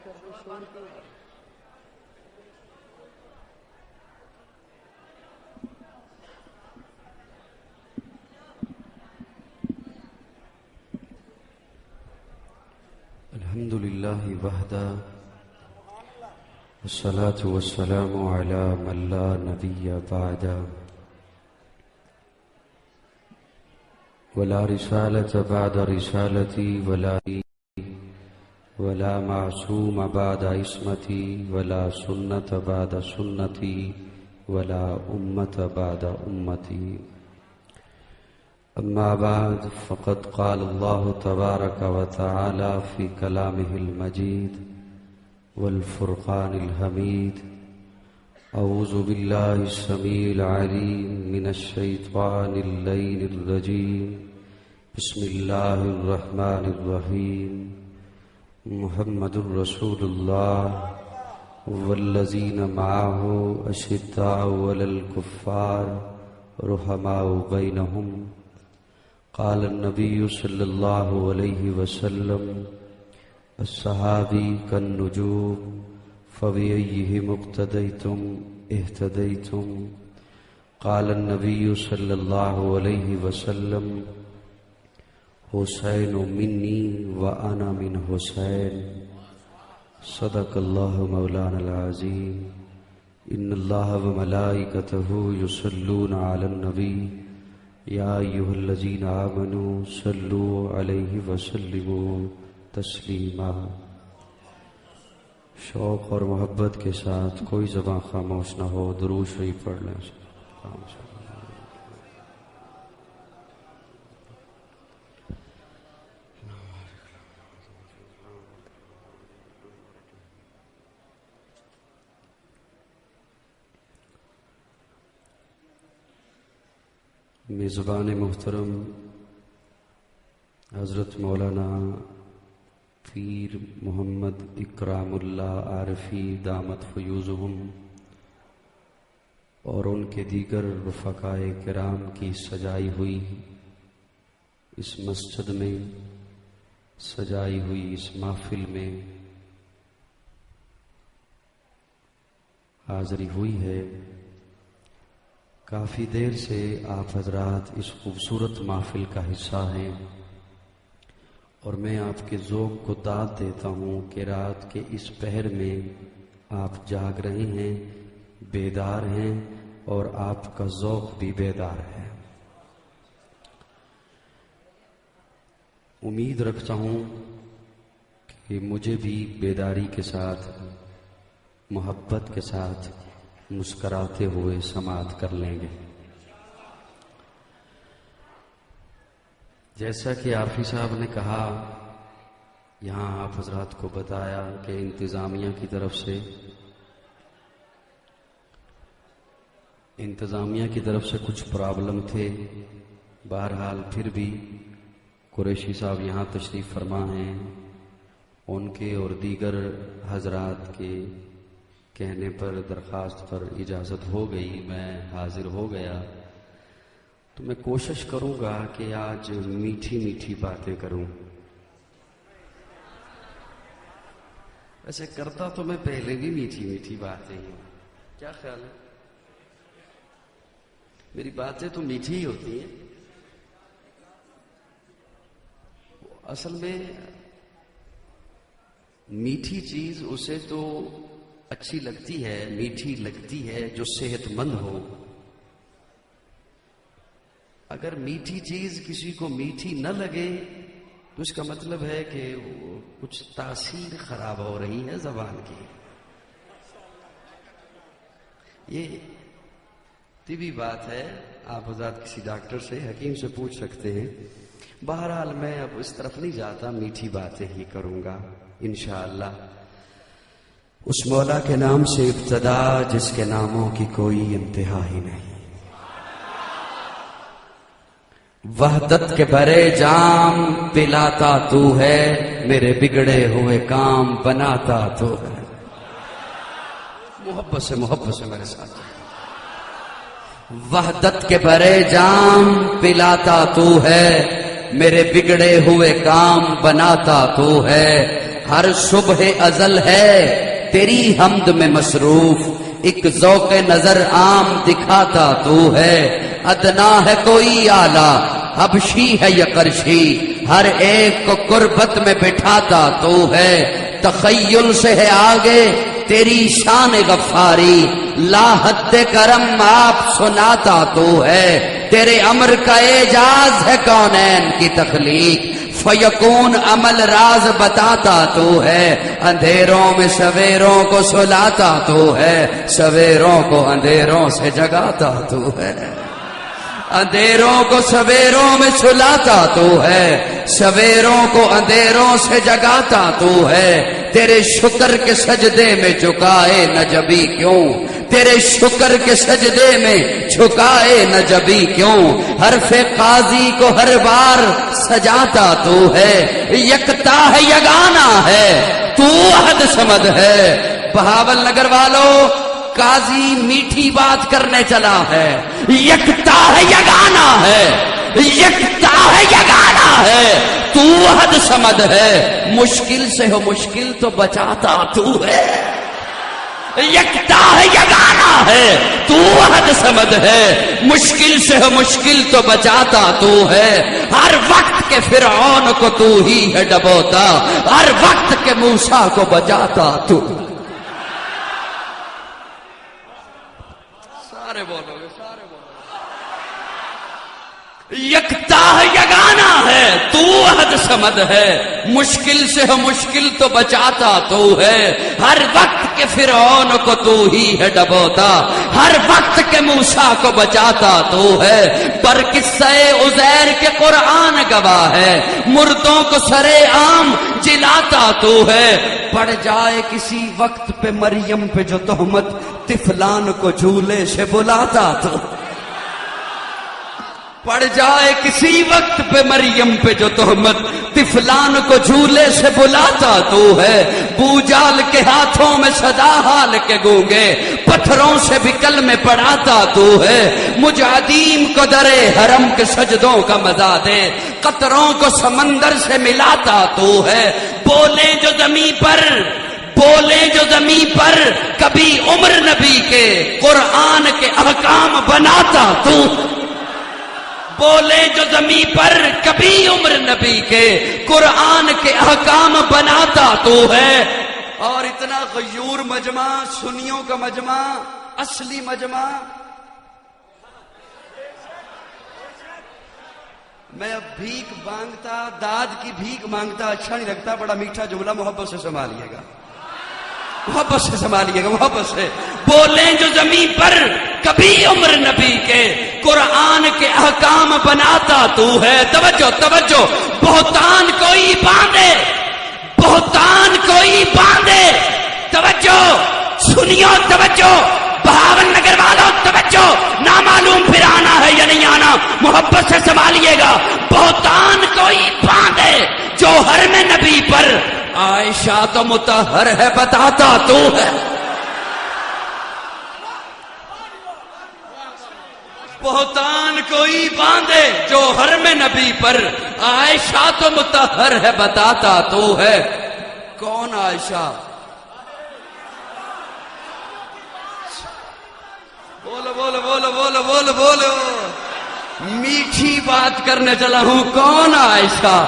الحمد لله وحده والصلاة والسلام على من لا نبي بعده ولا رسالة بعد رسالتي ولا معصوم بعد عصمتي ولا سنة بعد سنتي ولا أمة بعد أمتي. أما بعد فقد قال الله تبارك وتعالى في كلامه المجيد والفرقان الحميد: أعوذ بالله السميع العليم من الشيطان اللعين الرجيم. بسم الله الرحمن الرحيم. محمد رسول الله والذين معه أشداء على الكفار رحماء بينهم. قال النبي صلى الله عليه وسلم: الصحابي كالنجوم فبأيهم اقتديتم اهتديتم. قال النبي صلى الله عليه وسلم: حسين مني وأنا من حسين. صدق الله مولانا العظيم. إن الله وملائكته يصلون على النبي یا ایھا الذین آمنوا صلوا علیہ وسلموا تسلیما. شوق اور محبت کے ساتھ کوئی زبان خاموش نہ ہو، درود شریف پڑھ لیں. میزبان محترم حضرت مولانا پیر محمد اکرام اللہ عارفی دامت فیوزہم اور ان کے دیگر رفقائے کرام کی سجائی ہوئی اس مسجد میں، سجائی ہوئی اس محفل میں حاضری ہوئی ہے. کافی دیر سے آپ حضرات اس خوبصورت محفل کا حصہ ہیں اور میں آپ کے ذوق کو داد دیتا ہوں کہ رات کے اس پہر میں آپ جاگ رہے ہیں، بیدار ہیں اور آپ کا ذوق بھی بیدار ہے. امید رکھتا ہوں کہ مجھے بھی بیداری کے ساتھ، محبت کے ساتھ مسکراتے ہوئے سماعت کر لیں گے. جیسا کہ عارفی صاحب نے کہا، یہاں آپ حضرات کو بتایا کہ انتظامیہ کی طرف سے کچھ پرابلم تھے. بہرحال پھر بھی قریشی صاحب یہاں تشریف فرما ہیں، ان کے اور دیگر حضرات کے کہنے پر، درخواست پر اجازت ہو گئی، میں حاضر ہو گیا. تو میں کوشش کروں گا کہ آج میٹھی میٹھی باتیں کروں. ویسے کرتا تو میں پہلے بھی میٹھی میٹھی باتیں ہوں، کیا خیال ہے؟ میری باتیں تو میٹھی ہی ہوتی ہیں. اصل میں میٹھی چیز اسے تو اچھی لگتی ہے، میٹھی لگتی ہے جو صحت مند ہو. اگر میٹھی چیز کسی کو میٹھی نہ لگے تو اس کا مطلب ہے کہ کچھ تاثیر خراب ہو رہی ہے زبان کی. یہ طبی بات ہے، آپ حضرات کسی ڈاکٹر سے، حکیم سے پوچھ سکتے ہیں. بہرحال میں اب اس طرف نہیں جاتا، میٹھی باتیں ہی کروں گا انشاءاللہ. اس مولا کے نام سے ابتدا جس کے ناموں کی کوئی انتہا ہی نہیں. وحدت کے بڑے جام پلاتا تو ہے، میرے بگڑے ہوئے کام بناتا تو ہے. محبت سے میرے ساتھ. وحدت کے بڑے جام پلاتا تو ہے، میرے بگڑے ہوئے کام بناتا تو ہے. ہر صبح ازل ہے تیری حمد میں مصروف، ایک ذوق نظر عام دکھاتا تو ہے، ادنا ہے کوئی اعلیٰ حبشی ہے یا قرشی، ہر ایک کو قربت میں بٹھاتا تو ہے، تخیل سے ہے آگے تیری شان غفاری، لا حد کرم آپ سناتا تو ہے، تیرے امر کا اعجاز ہے کونین کی تخلیق، فیکون عمل راز بتاتا تو ہے، اندھیروں میں سویروں کو سلاتا تو ہے، سویروں کو اندھیروں سے جگاتا تو ہے، اندھیروں کو سویروں میں سلاتا تو ہے، سویروں کو اندھیروں سے جگاتا تو ہے، تیرے شکر کے سجدے میں جھکائے نہ جبی کیوں، تیرے شکر کے سجدے میں جھکائے نہ جبی کیوں، حرف قاضی کو ہر بار سجاتا تو ہے، یکتا ہے یگانا ہے تو احد صمد ہے، بہاول نگر والوں قاضی میٹھی بات کرنے چلا ہے، یکتا ہے یگانا ہے، یکتا ہے یگانا ہے تو احد صمد ہے، مشکل سے ہو مشکل تو بچاتا تو ہے، یکتا ہے یگانا ہے تو احد صمد ہے، مشکل سے ہو مشکل تو بچاتا تو ہے، ہر وقت کے فرعون کو تو ہی ہے ڈبوتا، ہر وقت کے موسیٰ کو بچاتا تو، سارے بولو گے سارے بولو، یکتا ہے یگانا ہے تو احد صمد ہے، مشکل سے ہو مشکل تو بچاتا تو ہے، ہر وقت کے فرعون کو تو ہی ہے ڈبوتا، ہر وقت کے موسیٰ کو بچاتا تو ہے، پر قصہ عزیر کے قرآن گواہ ہے، مردوں کو سرے عام جلاتا تو ہے، پڑ جائے کسی وقت پہ مریم پہ جو تہمت، طفلان کو جھولے سے بلاتا تو، پڑ جائے کسی وقت پہ مریم پہ جو تہمت، طفلان کو جھولے سے بلاتا تو ہے، بوجال کے ہاتھوں میں سدا حال کے گونگے، پتھروں سے بھی کلمے پڑھاتا تو ہے، مجھ عدیم کو درے حرم کے سجدوں کا مزہ دے، قطروں کو سمندر سے ملاتا تو ہے، بولے جو زمین پر، بولے جو زمین پر، کبھی عمر نبی کے قرآن کے احکام بناتا تو، بولے جو زمین پر کبھی عمر نبی کے قرآن کے احکام بناتا تو ہے، اور اتنا غیور مجمع، سنیوں کا مجمع، اصلی مجمع، میں اب بھیک مانگتا، داد کی بھیک مانگتا اچھا نہیں لگتا، بڑا میٹھا جملہ محبت سے سنبھالیے گا، محبت سے سنبھالیے گا، محبت سے، بولیں جو زمین پر کبھی عمر نبی کے قرآن کے احکام بناتا تو ہے، توجہ توجہ، بہتان کوئی باندھے، بہتان کوئی باندھے، توجہ سنیو، توجہ بہاول نگر والوں توجہ، نامعلوم پھر آنا ہے یا نہیں آنا، محبت سے سنبھالیے گا، بہتان کوئی باندھے جو حرم نبی پر، عائشہ تو مطہر ہے بتاتا تو ہے، بہتان کوئی باندھے جو حرم نبی پر، عائشہ تو مطہر ہے بتاتا تو ہے، کون عائشہ؟ بولو بولو بولو بولو بولو بولو، میٹھی بات کرنے چلا ہوں، کون عائشہ؟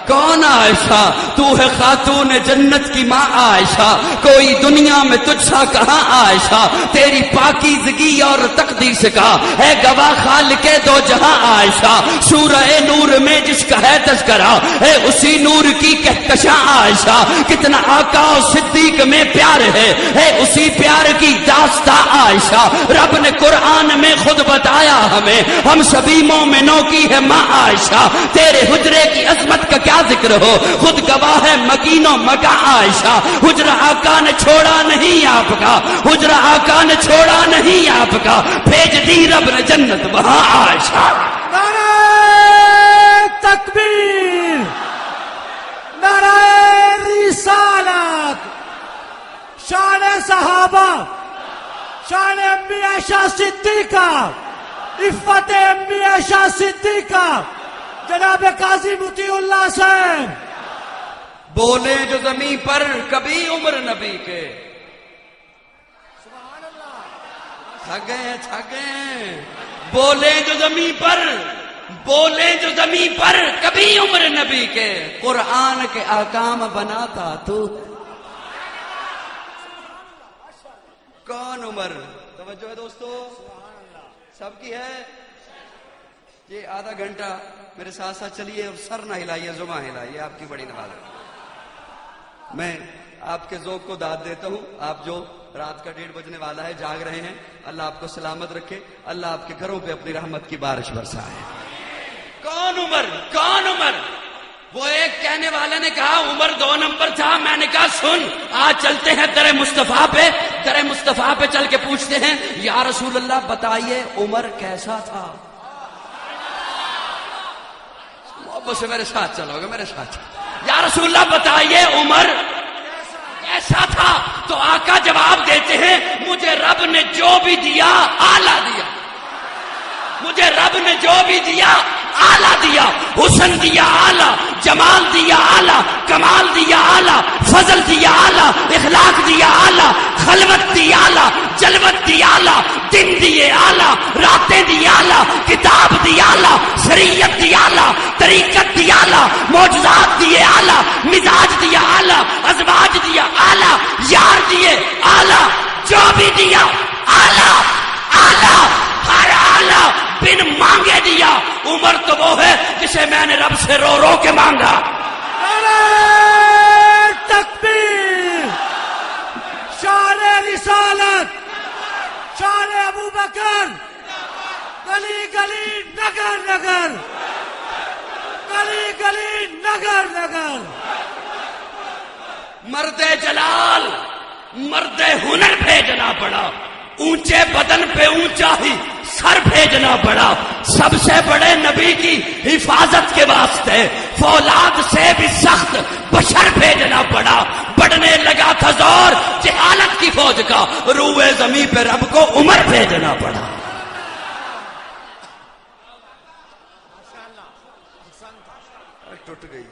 کون عائشہ؟ تو ہے خاتون جنت کی ماں عائشہ، کوئی دنیا میں تجھ سا کہاں عائشہ، تیری پاکیزگی اور تقدیس کا ہے گواہ خالق دو جہاں عائشہ، سورہ نور میں جس کا ہے تذکرہ ہے اسی نور کی کہکشاں عائشہ، کتنا آقا و صدیق میں پیار ہے اسی پیار کی داستاں عائشہ، رب نے قرآن میں خود بتایا ہمیں، ہم سبھی مومنوں کی ہے ماں عائشہ، تیرے حجرے کی عظمت کا کیا ذکر ہو، خود گواہ ہے مکین و مکہ عائشہ، حجرہ آقا نے چھوڑا نہیں آپ کا، حجرہ آقا نے چھوڑا نہیں آپ کا، بھیج دی رب نے جنت وہاں عائشہ، نعرہ تکبیر، نعرہ رسالت، شان صحابہ، شان انبیاء شاہ صدیقہ، عفت انبیاء شاہ صدیقہ، جناب قاضی مطیع اللہ صاحب بولے جو زمین پر کبھی عمر نبی کے. تھک گئے. بولے جو زمین پر کبھی عمر نبی کے. قرآن کے احکام بناتا تو. کون عمر؟ توجہ ہے دوستو، سب کی ہے. یہ آدھا گھنٹہ میرے ساتھ ساتھ چلیے، سر نہ ہلائیے، زباں ہلائیے، آپ کی بڑی نواز ہے. میں آپ کے ذوق کو داد دیتا ہوں. آپ جو رات کا 1:30 بجنے والا ہے، جاگ رہے ہیں، اللہ آپ کو سلامت رکھے، اللہ آپ کے گھروں پہ اپنی رحمت کی بارش برسائے. کون عمر؟ وہ ایک کہنے والے نے کہا عمر 2 نمبر تھا. میں نے کہا سن، آج چلتے ہیں در مصطفیٰ پہ چل کے پوچھتے ہیں یا رسول اللہ بتائیے عمر کیسا تھا. محبت سے میرے ساتھ چلو گے، میرے ساتھ یا رسول اللہ بتائیے عمر کیسا تھا. تو آقا جواب دیتے ہیں مجھے رب نے جو بھی دیا اعلیٰ دیا. مجھے رب نے جو بھی دیا اعلیٰ دیا. حسن دیا اعلیٰ، جمال دیا اعلیٰ، کمال دیا اعلیٰ، فضل دیا اعلیٰ، اخلاق دیا اعلیٰ، خلوت دی اعلیٰ، جلوت دی اعلیٰ، دن دیے اعلیٰ، راتیں دی اعلیٰ، کتاب دی اعلیٰ، شریعت دی اعلیٰ، طریقت دی اعلیٰ، معجزات دیے اعلیٰ، مزاج دیا اعلیٰ، ازواج دیا اعلیٰ، یار دیے اعلیٰ، جو بھی دیا اعلیٰ ہر اعلیٰ بن مانگے دیا. عمر تو وہ ہے جسے میں نے رب سے رو رو کے مانگا. تکبیر. شان رسالت، شان ابو بکر. گلی گلی نگر نگر، گلی گلی نگر نگر. مرد جلال، مرد ہنر بھیجنا پڑا. اونچے بدن پہ اونچا ہی سر بھیجنا پڑا. سب سے بڑے نبی کی حفاظت کے واسطے فولاد سے بھی سخت بشر بھیجنا پڑا. بڑھنے لگا تھا زور جہالت کی فوج کا، روئے زمین پہ رب کو عمر بھیجنا پڑا. ٹوٹ گئی.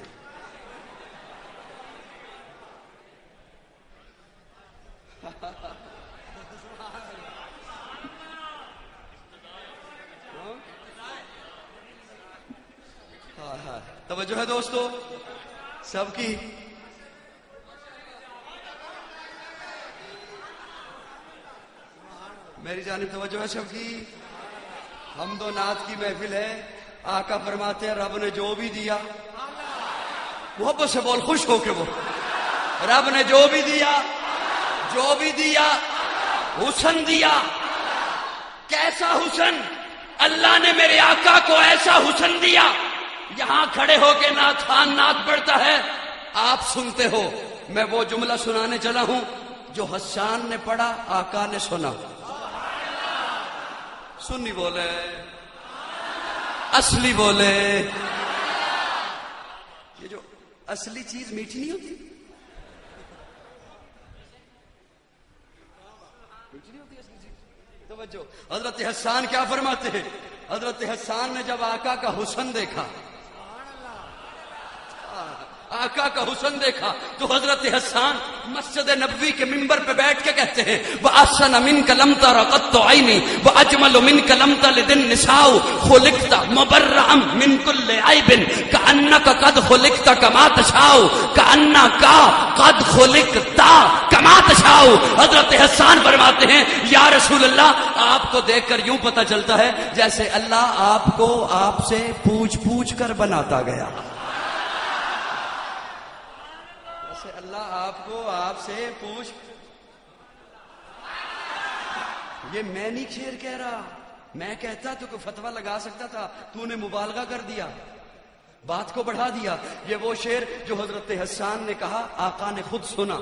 توجہ ہے دوستو سب کی. میری جانب توجہ ہے سب کی. حمد و نعت کی محفل ہے. آقا فرماتے ہیں رب نے جو بھی دیا، محبت سے بول، خوش ہو کے بول، رب نے جو بھی دیا حسن دیا. کیسا حسن؟ اللہ نے میرے آقا کو ایسا حسن دیا. یہاں کھڑے ہو کے نعت خوان نعت پڑھتا ہے، آپ سنتے ہو. میں وہ جملہ سنانے چلا ہوں جو حسان نے پڑھا، آقا نے سنا. سنی بولے، اصلی بولے. یہ جو اصلی چیز میٹھی نہیں ہوتی، توجہ. حضرت حسان کیا فرماتے ہیں؟ حضرت حسان نے جب آقا کا حسن دیکھا، آقا کا حسن دیکھا تو حضرت حسان مسجد نبوی کے منبر پہ بیٹھ کے کہتے ہیں وَأَحْسَنَ مِنْكَ لَمْ تَرَ قَطُّ عَيْنِي وَأَجْمَلُ مِنْكَ لَمْ تَلِدِ النِّسَاءُ خُلِقْتَ مُبَرَّأً مِنْ كُلِّ عَيْبٍ كَأَنَّكَ قَدْ خُلِقْتَ كَمَا تَشَاءُ كَأَنَّكَ قَدْ خُلِقْتَ كَمَا تَشَاءُ. حضرت حسان فرماتے ہیں یا رسول اللہ آپ کو دیکھ کر یوں پتہ چلتا ہے جیسے اللہ آپ کو آپ سے پوچھ پوچھ کر بناتا گیا. اللہ آپ کو آپ سے پوچھ. یہ میں نہیں شعر کہہ رہا، میں کہتا تو کوئی فتویٰ لگا سکتا تھا، تو نے مبالغہ کر دیا، بات کو بڑھا دیا. یہ وہ شعر جو حضرت حسان نے کہا، آقا نے خود سنا.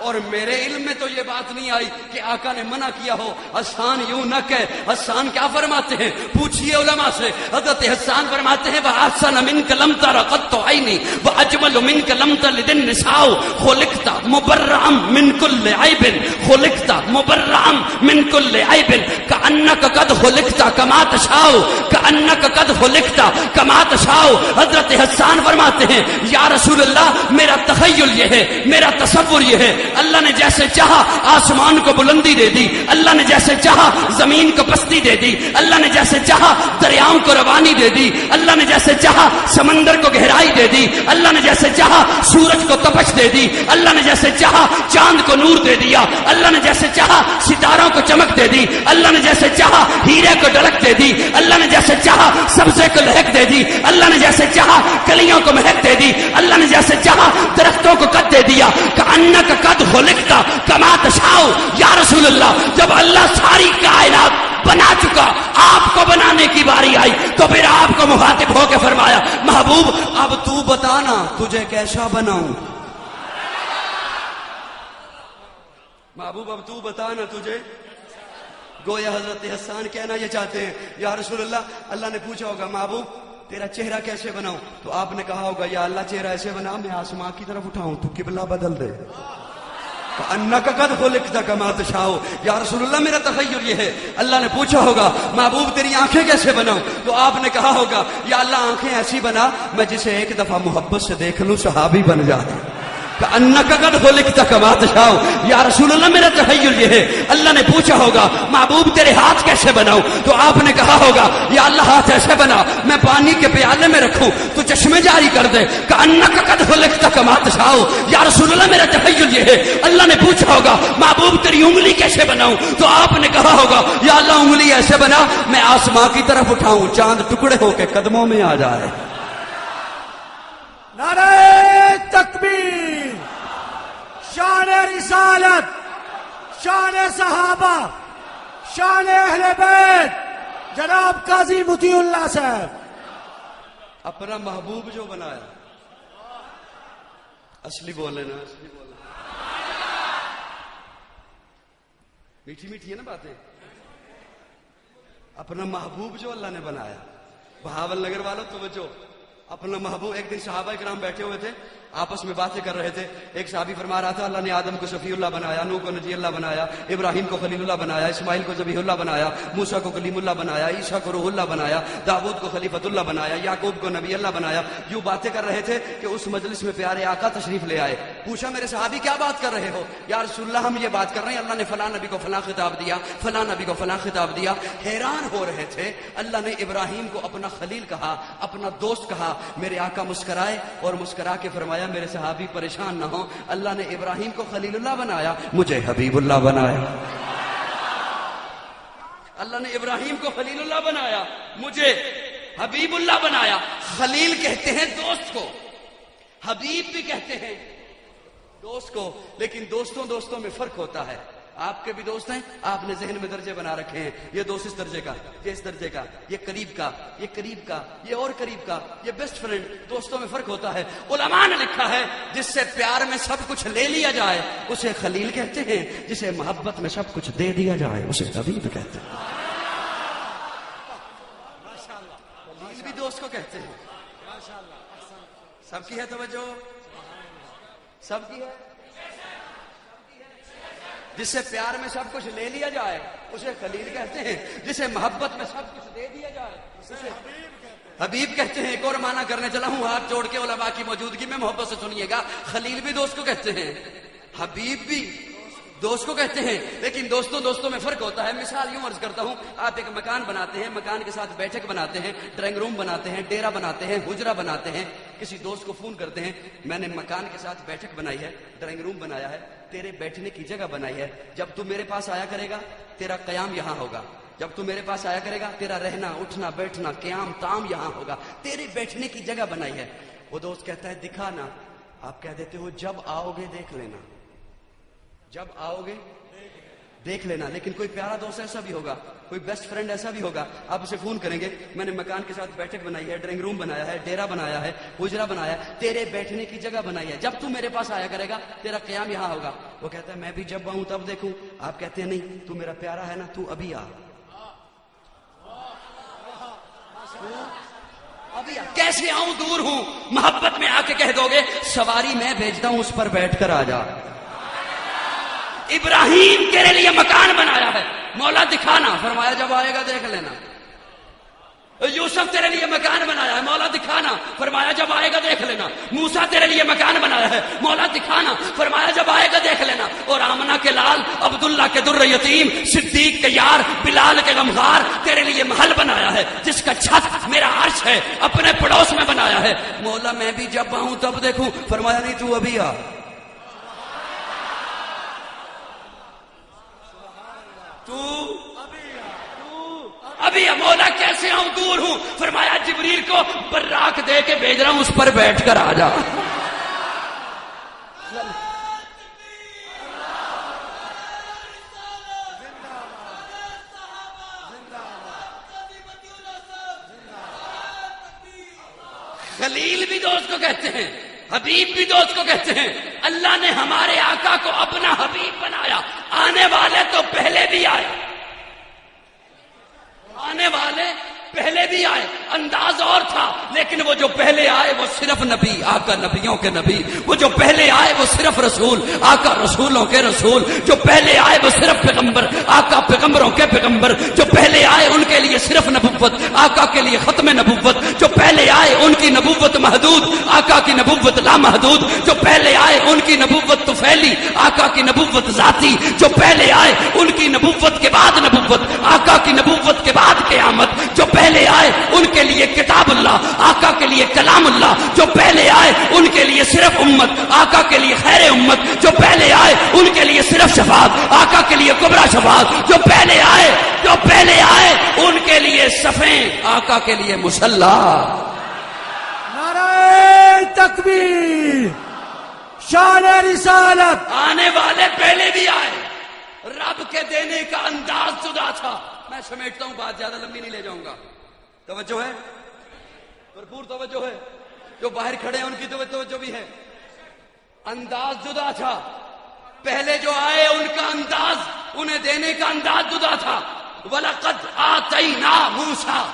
اور میرے علم میں تو یہ بات نہیں آئی کہ آقا نے منع کیا ہو حسان یوں نہ کہ حسان کیا فرماتے ہیں پوچھئے علماء سے حضرت حسان فرماتے ہیں وَأَحْسَنَ مِنْكَ لَمْ تَرَ قَطُّ عَيْنِي وَأَجْمَلُ مِنْكَ لَمْ تَلِدِ النِّسَاءُ خُلِقْتَ مُبَرَّأً مِنْ كُلِّ عَيْبٍ خُلِقْتَ مُبَرَّأً مِنْ كُلِّ عَيْبٍ كَأَنَّكَ قَدْ خُلِقْتَ كَمَا تَشَاءُ كَأَنَّكَ قَدْ خُلِقْتَ كَمَا تَشَاءُ حضرت حسان فرماتے ہیں یا رسول اللہ میرا تخیل یہ ہے میرا تصور یہ ہے اللہ نے جیسے چاہا آسمان کو بلندی دے دی اللہ نے جیسے چاہا زمین کو پستی دے دی اللہ نے جیسے چاہا دریاؤں کو روانی دے دی اللہ نے جیسے چاہا سمندر کو گہرائی دے دی اللہ نے جیسے چاہا سورج کو تپش دے دی اللہ نے جیسے چاہا چاند کو نور دے دیا اللہ نے جیسے چاہا ستاروں کو چمک دے دی اللہ نے جیسے چاہا ہیرے کو ڈلک دے دی اللہ نے جیسے چاہا سبزے کو لہک دے دی اللہ نے جیسے چاہا کلیوں کو مہک دے دی اللہ نے جیسے چاہا درختوں کو قد دے دیا کأنک قد خلقت کما تشاء یا رسول اللہ جب اللہ ساری کائنات بنا چکا آپ کو بنانے کی باری آئی تو پھر آپ کو مخاطب ہو کے فرمایا محبوب اب تو بتانا تجھے کیسا بناؤں محبوب اب تو بتانا تجھے گویا حضرت حسان کہنا یہ چاہتے ہیں یا رسول اللہ اللہ نے پوچھا ہوگا محبوب تیرا چہرہ کیسے بناؤں تو آپ نے کہا ہوگا یا اللہ چہرہ ایسے بنا میں آسمان کی طرف اٹھاؤں تو قبلہ بدل دے انک قد خلقت کما تشاء یا رسول اللہ میرا تخیل یہ ہے اللہ نے پوچھا ہوگا محبوب تیری آنکھیں کیسے بناؤں تو آپ نے کہا ہوگا یا اللہ آنکھیں ایسی بنا میں جسے ایک دفعہ محبت سے دیکھ لوں صحابی بن جاتا انک قد خلقت کما تشاء یا رسول اللہ میرا تخیل یہ ہے اللہ نے پوچھا ہوگا محبوب تیرے ہاتھ کیسے بناؤں تو آپ نے کہا ہوگا یا اللہ ہاتھ ایسے بنا میں پانی کے پیالے میں رکھوں تو چشمے جاری کر دے انک قد خلقت کما تشاء یا رسول اللہ میرا تخیل یہ ہے اللہ نے پوچھا ہوگا محبوب تیری انگلی کیسے بناؤں تو آپ نے کہا ہوگا یا اللہ انگلی ایسے بنا میں آسمان کی طرف اٹھاؤں چاند ٹکڑے ہو کے قدموں میں آ جائے نعرہ تکبیر شان رسالت شان صحابہ شان اہل بیت جناب قاضی مطیع اللہ صاحب اپنا محبوب جو بنایا اصلی بولے نا اصلی بولے میٹھی میٹھی ہے نا باتیں اپنا محبوب جو اللہ نے بنایا بہاول نگر والوں توجہ اپنا محبوب ایک دن صحابہ کرام بیٹھے ہوئے تھے آپس میں باتیں کر رہے تھے ایک صحابی فرما رہا تھا اللہ نے آدم کو شفیع اللہ بنایا نوح کو نجی اللہ بنایا ابراہیم کو خلیل اللہ بنایا اسماعیل کو ذبیح اللہ بنایا موسیٰ کو کلیم اللہ بنایا عیسیٰ کو روح اللہ بنایا داؤد کو خلیفۃ اللہ بنایا یعقوب کو نبی اللہ بنایا یوں باتیں کر رہے تھے کہ اس مجلس میں پیارے آقا تشریف لے آئے پوچھا میرے صحابی کیا بات کر رہے ہو یا رسول اللہ ہم یہ بات کر رہے ہیں اللہ نے فلاں نبی کو فلاں خطاب دیا فلاں نبی کو فلاں خطاب دیا حیران ہو رہے تھے اللہ نے ابراہیم کو اپنا خلیل کہا اپنا دوست کہا میرے آقا مسکرائے اور مسکرا کے فرمایا میرے صحابی پریشان نہ ہو اللہ نے ابراہیم کو خلیل اللہ بنایا مجھے حبیب اللہ بنایا اللہ نے ابراہیم کو خلیل اللہ بنایا مجھے حبیب اللہ بنایا خلیل کہتے ہیں دوست کو حبیب بھی کہتے ہیں دوست کو لیکن دوستوں میں فرق ہوتا ہے آپ کے بھی دوست ہیں آپ نے ذہن میں درجے بنا رکھے ہیں یہ دوست اس درجے کا یہ اس درجے کا یہ قریب کا یہ قریب کا یہ اور قریب کا یہ بیسٹ فرینڈ دوستوں میں فرق ہوتا ہے علماء نے لکھا ہے جس سے پیار میں سب کچھ لے لیا جائے اسے خلیل کہتے ہیں جسے محبت میں سب کچھ دے دیا جائے اسے حبیب کہتے ہیں خلیل بھی دوست کو کہتے ہیں سب کی ہے توجہ سب کی ہے جسے پیار میں سب کچھ لے لیا جائے اسے خلیل کہتے ہیں جسے محبت میں سب کچھ دے دیا جائے اسے حبیب کہتے ہیں ایک اور معنی کرنے چلا ہوں ہاتھ جوڑ کے علماء کی موجودگی میں محبت سے سنیے گا خلیل بھی دوست کو کہتے ہیں حبیب بھی دوست کو کہتے ہیں لیکن دوستوں میں فرق ہوتا ہے مثال یوں عرض کرتا ہوں آپ ایک مکان بناتے ہیں مکان کے ساتھ بیٹھک بناتے ہیں ڈرائنگ روم بناتے ہیں ڈیرا بناتے ہیں حجرہ بناتے ہیں کسی دوست کو فون کرتے ہیں میں نے مکان کے ساتھ بیٹھک بنائی ہے ڈرائنگ روم بنایا ہے تیرے بیٹھنے کی جگہ بنائی ہے جب تو میرے پاس آیا کرے گا تیرا قیام یہاں ہوگا جب تو میرے پاس آیا کرے گا تیرا رہنا اٹھنا بیٹھنا قیام تام یہاں ہوگا تیرے بیٹھنے کی جگہ بنائی ہے وہ دوست کہتا ہے دکھانا آپ کہہ دیتے ہو جب آؤ گے دیکھ لینا جب آؤ گے دیکھ لینا. لیکن کوئی پیارا دوست ایسا بھی ہوگا, کوئی بیسٹ فرینڈ ایسا بھی ہوگا, آپ اسے فون کریں گے, میں نے مکان کے ساتھ بیٹھک بنائی ہے, ڈرائنگ روم بنایا ہے, ڈیرا بنایا ہے, حجرا بنایا ہے, تیرے بیٹھنے کی جگہ بنائی ہے, جب تو میرے پاس آیا کرے گا تیرا قیام یہاں ہوگا. وہ کہتا ہے میں بھی جب آؤں تب دیکھوں. آپ کہتے ہیں نہیں, تو میرا پیارا ہے نا, تو ابھی آ. ابھی کیسے آؤں, دور ہوں. محبت میں آ کے کہہ دو گے سواری میں بھیجتا ہوں, اس پر بیٹھ کر آ جا. ابراہیم تیرے لیے مکان بنایا ہے, مولا دکھانا, فرمایا جب آئے گا دیکھ لینا. یوسف تیرے لیے مکان بنایا ہے, مولا دکھانا, فرمایا جب آئے گا دیکھ لینا. موسیٰ تیرے لیے مکان بنایا ہے, مولا دکھانا, فرمایا جب آئے گا دیکھ لینا. اور آمنہ کے لال, عبداللہ کے در یتیم, صدیق کے یار, بلال کے غمخوار, تیرے لیے محل بنایا ہے جس کا چھت میرا عرش ہے, اپنے پڑوس میں بنایا ہے. مولا میں بھی جب آؤں تب دیکھوں, فرمایا نہیں تو ابھی آ. ابھی مولا کیسے آؤں, دور ہوں, فرمایا جبریل کو براق دے کے بھیج رہا ہوں, اس پر بیٹھ کر آ جا. خلیل بھی دوست کو کہتے ہیں, حبیب بھی دوست کو کہتے ہیں. اللہ نے ہمارے آقا کو اپنا حبیب بنایا. آنے والے تو پہلے بھی آئے, آنے والے پہلے بھی آئے, انداز اور تھا, لیکن وہ جو پہلے آئے وہ صرف نبی, آقا نبیوں کے نبی. وہ جو پہلے آئے وہ صرف رسول, آقا رسولوں کے رسول. جو پہلے آئے وہ صرف پیغمبر, آقا پیغمبروں کے پیغمبر. جو پہلے آئے ان کے لیے صرف نبوت, آقا کے لیے ختم نبوت. جو پہلے آئے ان کی نبوت محدود, آقا کی نبوت لامحدود. جو پہلے آئے ان کی نبوت طفیلی, آقا کی نبوت ذاتی. جو پہلے آئے ان کی نبوت کے بعد نبوت, آقا کی نبوت کے بعد قیامت. جو پہلے آئے ان کے لیے کتاب اللہ, آقا کے لیے کلام اللہ. جو پہلے آئے ان کے لیے صرف امت, آقا کے لیے خیر امت. جو پہلے آئے ان کے لیے صرف شفاعت, آقا کے لیے کبرا شفاعت. جو پہلے آئے ان کے لیے صفیں, آقا کے لیے مصلی. نعرہ تکبیر, شان رسالت. آنے والے پہلے بھی آئے, رب کے دینے کا انداز جدا تھا. میں سمیٹتا ہوں بات, زیادہ لمبی نہیں لے جاؤں گا. توجہ ہے, بھرپور توجہ ہے. جو باہر کھڑے ہیں ان کی توجہ بھی ہے. انداز جدا تھا. پہلے جو آئے ان کا انداز, انہیں دینے کا انداز جدا تھا. وَلَقَدْ آتَيْنَا مُوسَىٰ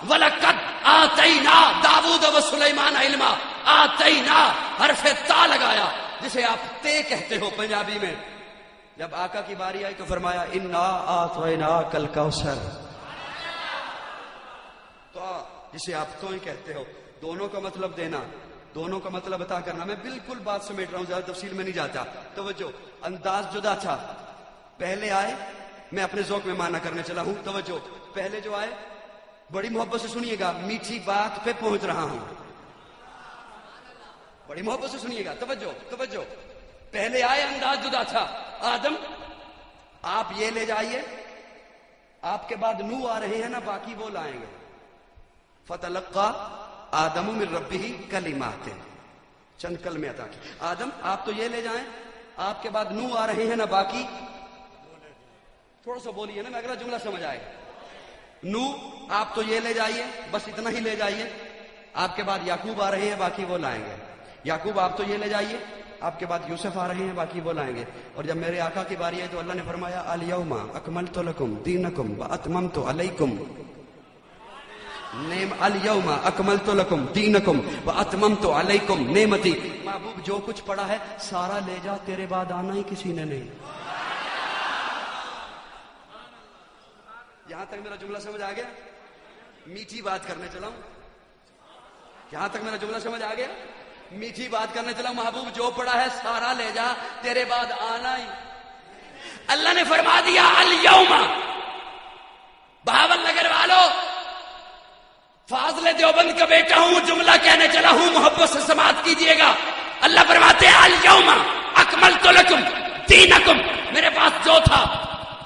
وَلَقَدْ آتَيْنَا داؤد وسلیمان علما. آتَيْنَا حرف تا لگایا, جسے آپ تے کہتے ہو پنجابی میں. جب آقا کی باری آئی تو فرمایا اِنَّا آتَيْنَاكَ الْكَوْثَرَ. تو جسے آپ تو ہی کہتے ہو. دونوں کا مطلب دینا, دونوں کا مطلب عطا کرنا. میں بالکل بات سمیٹ رہا ہوں, زیادہ تفصیل میں نہیں جاتا. توجہ, انداز جدا تھا. پہلے آئے, میں اپنے ذوق میں معنی کرنے چلا ہوں. توجہ, پہلے جو آئے, بڑی محبت سے سنیے گا, میٹھی بات پہ پہنچ رہا ہوں, بڑی محبت سے سنیے گا. توجہ, پہلے آئے انداز جدا تھا. آدم آپ یہ لے جائیے, آپ کے بعد نو آ رہے ہیں نا, باقی وہ لائیں گے. فَتَلَقَّى آدَمُ مِن رَبِّهِ كَلِمَاتٍ, چند کلمے عطا کی. آدم آپ تو یہ لے جائیں, آپ کے بعد نو آ رہے ہیں نا, باقی تھوڑا سا بولیے نا, میں اگلا جملہ سمجھ آئے. نو آپ تو یہ لے جائیے, بس اتنا ہی لے جائیے. آپ کے بعد یعقوب آ رہے ہیں, باقی وہ لائیں گے. یعقوب آپ تو یہ لے جائیے, آپ کے بعد یوسف آ رہے ہیں, باقی وہ لائیں گے. اور جب میرے آقا کی باری آئی تو اللہ نے فرمایا الیوم اکملت لکم دینکم واتممت علیکم. الیوم اکملت لکم دینکم واتممت علیکم نعمتی. محبوب جو کچھ پڑا ہے سارا لے جا, تیرے بعد آنا ہی کسی نے نہیں. یہاں تک میرا جملہ سمجھ آ گیا؟ میٹھی بات کرنے چلا ہوں. یہاں تک میرا جملہ سمجھ آ گیا؟ میٹھی بات کرنے چلا. محبوب جو پڑا ہے سارا لے جا, تیرے بعد آنا ہی. اللہ نے فرما دیا الیوم. بہاول نگر والوں, فاضل دیوبند کا بیٹا ہوں, جملہ کہنے چلا ہوں, محبت سے سماعت کیجئے گا. اللہ فرماتے ہیں الیوم اکملت لکم دینکم. میرے پاس جو تھا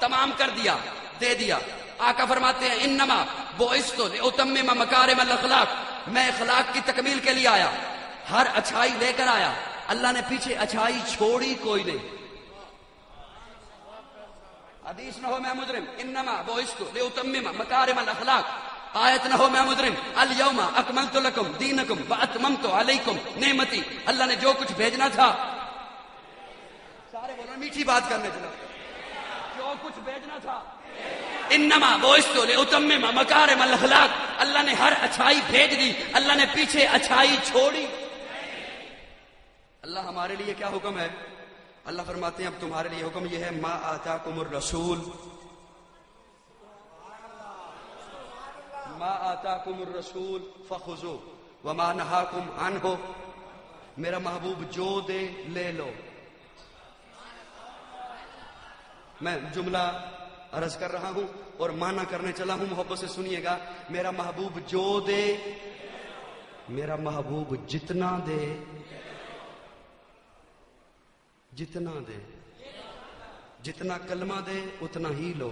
تمام کر دیا, دے دیا. آقا فرماتے ہیں انما بعثت لاتمم مکارم الاخلاق. میں اخلاق کی تکمیل کے لیے آیا, ہر اچھائی لے کر آیا. اللہ نے پیچھے اچھائی چھوڑی کوئی نہیں. حدیث نہ ہو میں مجرم انما بعثت لاتمم مکارم الاخلاق، آیت نہ ہو میں مجرم الیوم اکملت لکم دینکم واتممت علیکم نعمتی، اللہ نے جو کچھ بھیجنا تھا، سارے بولو میٹھی بات کرنے چلا، جو کچھ بھیجنا تھا، انما بعثت لاتمم مکارم الاخلاق، اللہ نے ہر اچھائی بھیج دی، اللہ نے پیچھے اچھائی چھوڑی۔ اللہ ہمارے لیے کیا حکم ہے؟ اللہ فرماتے ہیں اب تمہارے لیے حکم یہ ہے ما آتاکم الرسول، ما آتاکم الرسول فخذوہ وما نہاکم عنہ، میرا محبوب جو دے لے لو۔ میں جملہ عرض کر رہا ہوں اور معنی کرنے چلا ہوں، محبت سے سنیے گا۔ میرا محبوب جو دے، میرا محبوب جتنا دے، جتنا دے، جتنا کلمہ دے اتنا ہی لو۔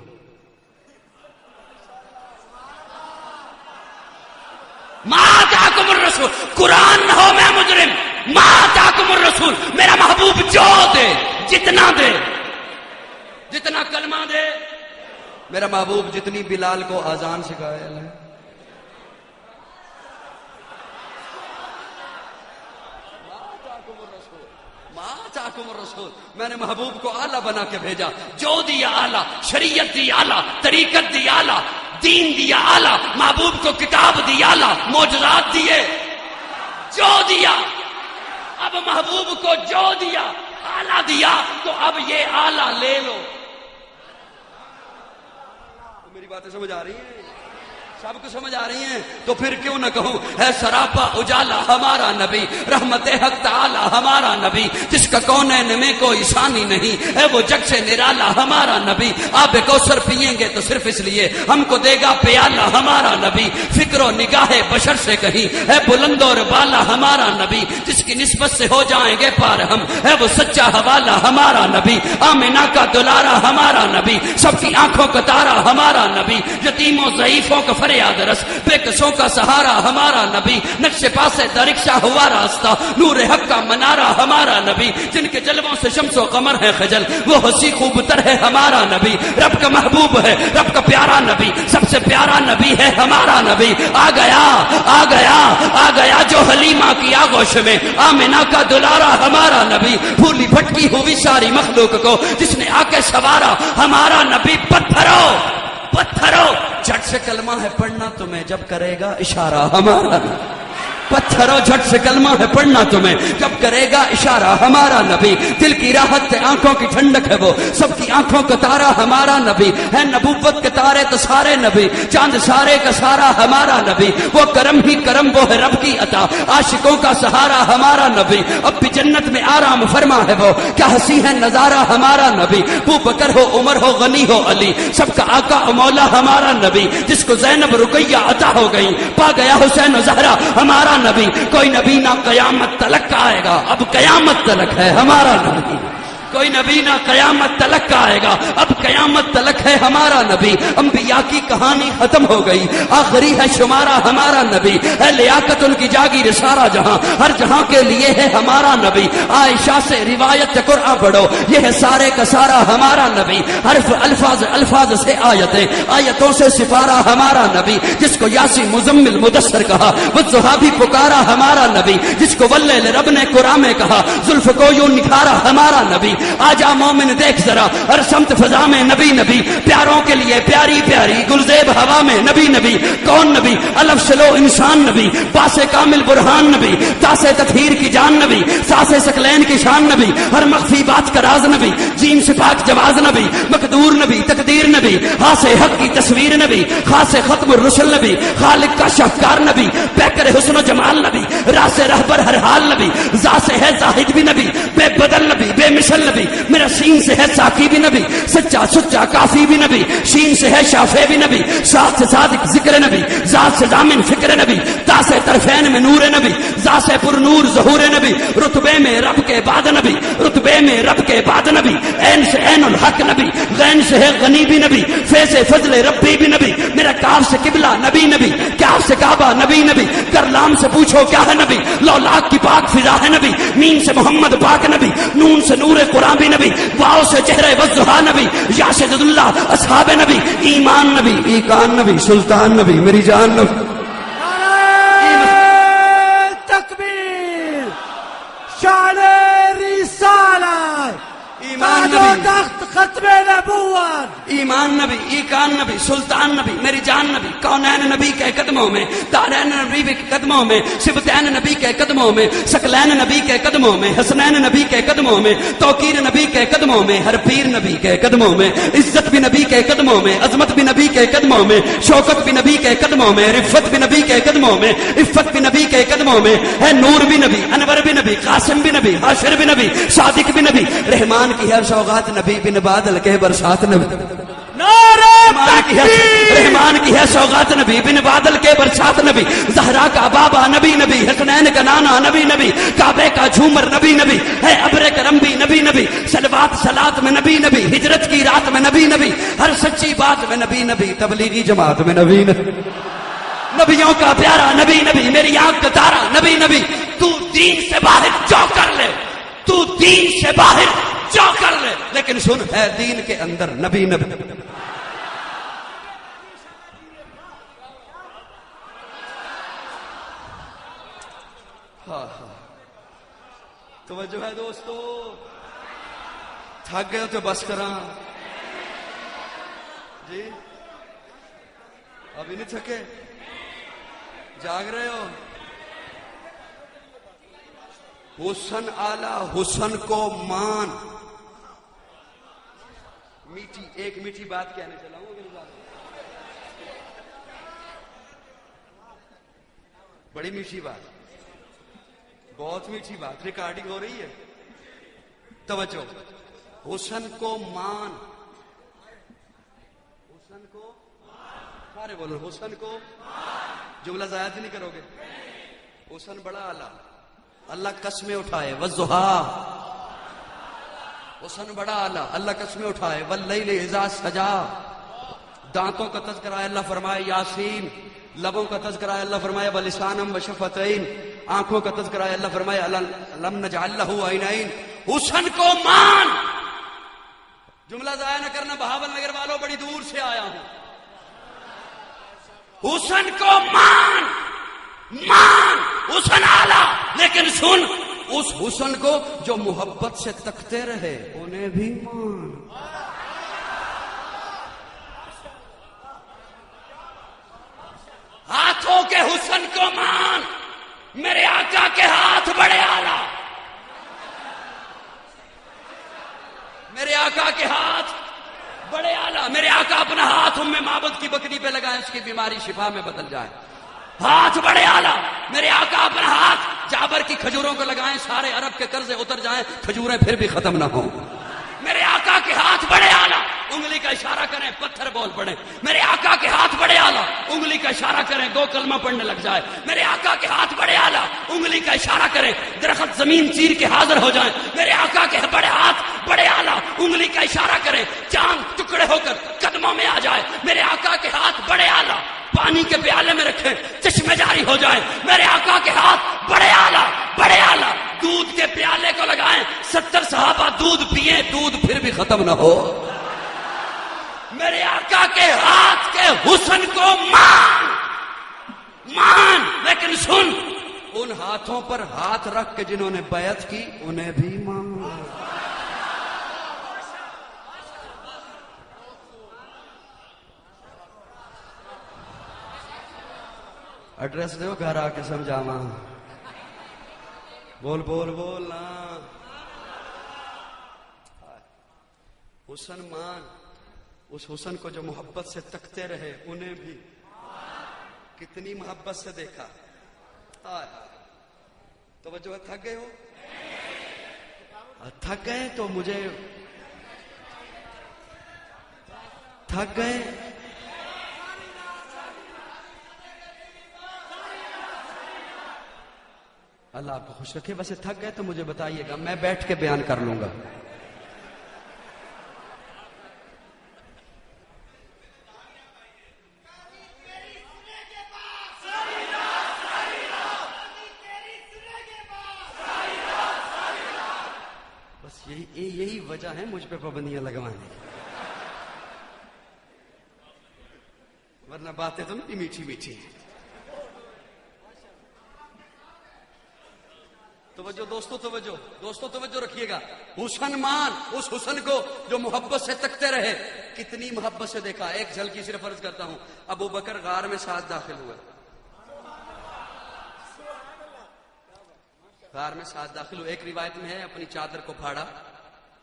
ما آتاکم الرسول، قرآن نہ ہو میں مجرم، ما آتاکم الرسول، میرا محبوب جو دے، جتنا دے، جتنا کلمہ دے، میرا محبوب جتنی بلال کو آذان سکھائے اللہ، الرسول، میں نے محبوب کو آلہ بنا کے بھیجا، جو دیا آلہ، شریعت دی آلہ، طریقت دی آلہ، دین دیا آلہ، محبوب کو کتاب دی آلہ، معجزات دیے، جو دیا، اب محبوب کو جو دیا، آلہ دیا، تو اب یہ آلہ لے لو۔ میری باتیں سمجھ آ رہی ہیں؟ سب کو سمجھ آ رہی ہیں؟ تو پھر کیوں نہ کہوں ہے سراپا اجالا ہمارا نبی، رحمت حق تعالی ہمارا نبی، جس کا کونین میں کوئی ثانی نہیں، ہے وہ جگ سے نرالا ہمارا نبی، آب کوثر پیئیں گے تو صرف اس لیے ہم کو دے گا پیالہ ہمارا نبی، فکر و نگاہ بشر سے کہیں ہے بلند اور بالا ہمارا نبی، جس کی نسبت سے ہو جائیں گے پار ہم، ہے وہ سچا حوالہ ہمارا نبی، آمنہ کا دلارا ہمارا نبی، سب کی آنکھوں کا تارا ہمارا نبی، یتیموں ضعیفوں کا فریاد رس، بے کسوں کا سہارا ہمارا نبی، نقش پاسے درکشا ہوا راستہ، نور حق کا منارہ ہمارا نبی، جن کے جلووں سے شمس و قمر ہے خجل، وہ ہنسی خوب تر ہے ہمارا نبی، رب کا محبوب ہے، رب کا پیارا نبی، سب سے پیارا نبی ہے ہمارا نبی، آ گیا آ گیا آ گیا جو حلیمہ کی آغوش میں، آمنہ کا دلارا ہمارا نبی، پھولی بھٹکی ہوئی ساری مخلوق کو جس نے آ کے سوارا ہمارا نبی، پتھرو پتھرو جھٹ سے کلمہ ہے پڑھنا تمہیں جب کرے گا اشارہ ہمارا، پتھرو جھٹ سے کلمہ ہے پڑھنا تمہیں جب کرے گا اشارہ ہمارا نبی، دل کی راحت ہے آنکھوں کی ٹھنڈک ہے وہ، سب کی آنکھوں کا تارا ہمارا نبی، ہے نبوت کے تارے تو سارے نبی، چاند سارے کا سارا ہمارا نبی، وہ کرم ہی کرم وہ ہے رب کی عطا، عاشقوں کا سہارا ہمارا نبی، اب بھی جنت میں آرام فرما ہے وہ، کیا ہنسی ہے نظارہ ہمارا نبی، ابو بکر ہو عمر ہو غنی ہو علی، سب کا آقا مولا ہمارا نبی، جس کو زینب رقیہ عطا ہو گئی، پا گیا حسین و زہرا ہمارا نبی، کوئی نبی نہ قیامت تلک آئے گا، اب قیامت تلک ہے ہمارا نبی، کوئی نبی نہ قیامت تلک آئے گا، اب قیامت تلک ہے ہمارا نبی، انبیاء کی کہانی ختم ہو گئی، آخری ہے شمارہ ہمارا نبی، ہے لیاقت ان کی جاگیر سارا جہاں، ہر جہاں کے لیے ہے ہمارا نبی، عائشہ سے روایت قرآن پڑھو، یہ ہے سارے کا سارا ہمارا نبی، حرف الفاظ الفاظ سے آیتیں، آیتوں سے سپارہ ہمارا نبی، جس کو یاسی مزمل مدثر کہا، والضحیٰ بھی پکارا ہمارا نبی، جس کو واللیل رب نے قرآن میں کہا، زلف کو یوں نکھارا ہمارا نبی، آجا مومن دیکھ ذرا ہر سمت فضا میں نبی نبی، پیاروں کے لیے پیاری پیاری گلزیب ہوا میں نبی نبی، کون نبی؟ الف شلو انسان نبی، باس کامل برہان نبی، تاس تطہیر کی جان نبی، ساس سکلین کی شان نبی، ہر مخفی بات کا راز نبی، جیم سے پاک جواز نبی، مقدور نبی، تقدیر نبی، خاص حق کی تصویر نبی، خاص ختم الرسل نبی، خالق کا شاہکار نبی، پیکر حسن و جمال نبی، راس رہبر ہر حال نبی، ذات سے ہے زاہد بھی نبی، بے بدل نبی، بے مثل نبی، میرا سین سے ہے ساقی بھی نبی، سچا سچا کافی بھی نبی، شین سے ہے شافع بھی نبی، ساتھ سے صادق ذکر نبی، ذات سے ضامن فکر نبی، تا سے طرفین میں نور نبی، ذات سے پر نور ظہور نبی، رتبے میں رب کے بعد نبی، رتبے میں رب کے بعد نبی، عین سے عین الحق نبی، غین سے ہے غنی بھی نبی، فے سے فضل ربی بھی نبی، میرا کاف سے قبلہ نبی نبی، کاف سے کعبہ نبی نبی، کرلام سے پوچھو کیا ہے نبی، لولاک کی پاک فضا ہے نبی، مین سے محمد پاک نبی، نون سے نور قرآن بھی نبی، واؤ سے چہرے والضحیٰ نبی، یا سے اللہ اصحاب نبی، ایمان نبی، ایقان نبی، سلطان نبی، میری جان نبی. تکبیر شان رسالت ایمان تاج و نبی، تخت ختم نبوت ایمان نبی، ایقان نبی، سلطان نبی، میری جان نبی، کونین نبی کے قدموں میں، دارین نبی کے قدموں میں، صفتین نبی کے قدموں میں، ثقلین نبی کے قدموں میں، حسنین نبی کے قدموں میں، توقیر نبی کے قدموں میں، ہر پیر نبی کے قدموں میں، عزت بھی نبی کے قدموں میں، عظمت بھی نبی کے قدموں میں، شوکت بھی نبی کے قدموں میں، رفت بھی نبی کے قدموں میں، عفت بھی نبی کے قدموں میں ہے، نور بھی نبی، انور بھی نبی، قاسم بھی نبی، حاشر بھی نبی، صادق بھی نبی، رحمان کی ہر سوغات نبی، بن بادل کے برسات نبی، نعرہ رحمان کی ہے سوغات نبی، بن بادل کے برسات نبی، زہرا کا بابا نبی نبی، حسنین کا نانا نبی نبی، کعبے کا جھومر نبی نبی، ہے ابر کرم بھی نبی نبی، صلوات صلات میں نبی نبی، ہجرت کی رات میں نبی نبی، ہر سچی بات میں نبی نبی، تبلیغی جماعت میں نبی نبی، نبیوں کا پیارا نبی نبی، میری آنکھ کا تارا نبی نبی. تو دین سے باہر جو کر لے، تو دین سے باہر جو کر لے، لیکن سن ہے دین کے اندر نبی نبی. توجہ ہے دوستو، تھک گئے ہو تو بس کراں جی، ابھی نہیں تھکے، جاگ رہے ہو؟ حسن آلہ حسن کو مان. میٹھی ایک میٹھی بات کہنے چلا ہوں، بڑی میٹھی بات، بہت میٹھی بات، ریکارڈنگ ہو رہی ہے. توجہ، حسن کو مان، حسن کو سارے بولو، حسن کو جملہ ضائع نہیں کرو گے. حسن بڑا اعلیٰ، اللہ قسمیں اٹھائے والضحیٰ، حسن بڑا اعلیٰ، اللہ قسمیں اٹھائے واللیل اذا سجا. دانتوں کا تذکرہ ہے، اللہ فرمائے یاسین. لبوں کا تذکرہ ہے، اللہ فرمائے بلسانم و شفتین. آنکھوں کا تذکرہ ہے، اللہ فرمائے لم نجعل لہ عینین. حسن کو مان. جملہ ضائع نہ کرنا، بہاول نگر والوں بڑی دور سے آیا ہوں. حسن کو مان، مان حسن اعلیٰ، لیکن سن اس حسن کو جو محبت سے تکتے رہے انہیں بھی مان. ہاتھوں کے حسن کو مان، میرے آقا کے ہاتھ بڑے اعلیٰ، میرے آقا کے ہاتھ بڑے اعلیٰ. میرے آقا اپنا ہاتھ معبد کی بکری پہ لگائیں، اس کی بیماری شفا میں بدل جائے. ہاتھ بڑے اعلیٰ. میرے آقا اپنا ہاتھ جابر کی کھجوروں کو لگائیں، سارے عرب کے قرضے اتر جائیں، کھجوریں پھر بھی ختم نہ ہوں. میرے آقا کے ہاتھ بڑے اعلیٰ. انگلی کا اشارہ کریں پتھر بول پڑے. میرے آقا کے ہاتھ بڑے اعلیٰ. انگلی کا اشارہ کریں دو کلمہ پڑھنے لگ جائے. میرے آقا کے ہاتھ بڑے اعلیٰ. انگلی کا اشارہ کریں درخت زمین چیر کے حاضر ہو جائیں. میرے آقا کے بڑے ہاتھ بڑے اعلیٰ. انگلی کا اشارہ کریں چاند ٹکڑے ہو کر قدموں میں آ جائے. میرے آقا کے ہاتھ بڑے اعلیٰ. پانی کے پیالے میں رکھیں چشمے جاری ہو جائیں. میرے آقا کے ہاتھ بڑے اعلیٰ، بڑے اعلیٰ. دودھ کے پیالے کو لگائیں، 70 صحابہ دودھ پیئیں، دودھ پھر بھی ختم نہ ہو. میرے آقا کے ہاتھ کے حسن کو مان، مان. لیکن سن، ان ہاتھوں پر ہاتھ رکھ کے جنہوں نے بیعت کی انہیں بھی مان. ایڈریس دو، گھر آ کے سمجھانا. بول بول بول نا. حسن مان. اس حسن کو جو محبت سے تکتے رہے انہیں بھی. کتنی محبت سے دیکھا. توجہ. تھک گئے ہو؟ تھک گئے تو مجھے تھک گئے. اللہ آپ کو خوش رکھے. ویسے تھک گئے تو مجھے بتائیے گا، میں بیٹھ کے بیان کر لوں گا. بس یہی وجہ ہے مجھ پہ پابندیاں لگوانے کی، ورنہ باتیں تو میری میٹھی میٹھی ہیں. توجہ دوستو، توجہ رکھیے گا. حسن مان اس حسن کو جو محبت سے تکتے رہے. کتنی محبت سے دیکھا. ایک جھلکی صرف عرض کرتا ہوں. ابو بکر غار میں ساتھ داخل ہوئے، غار میں ساتھ داخل ہوئے. ایک روایت میں ہے اپنی چادر کو پھاڑا،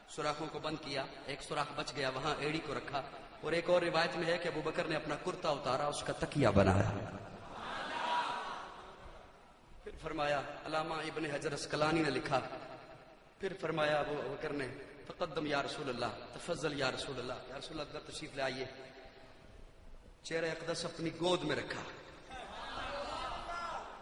سوراخوں کو بند کیا، ایک سوراخ بچ گیا، وہاں ایڑی کو رکھا. اور ایک اور روایت میں ہے کہ ابو بکر نے اپنا کرتا اتارا، اس کا تکیہ بنایا. پھر فرمایا، علامہ ابن حجر اسقلانی نے لکھا، پھر فرمایا ابو بکر نے، تقدم یا رسول اللہ، تفضل یا رسول اللہ، یا رسول اللہ تشریف لے آئیے. چہرہ اقدس اپنی گود میں رکھا.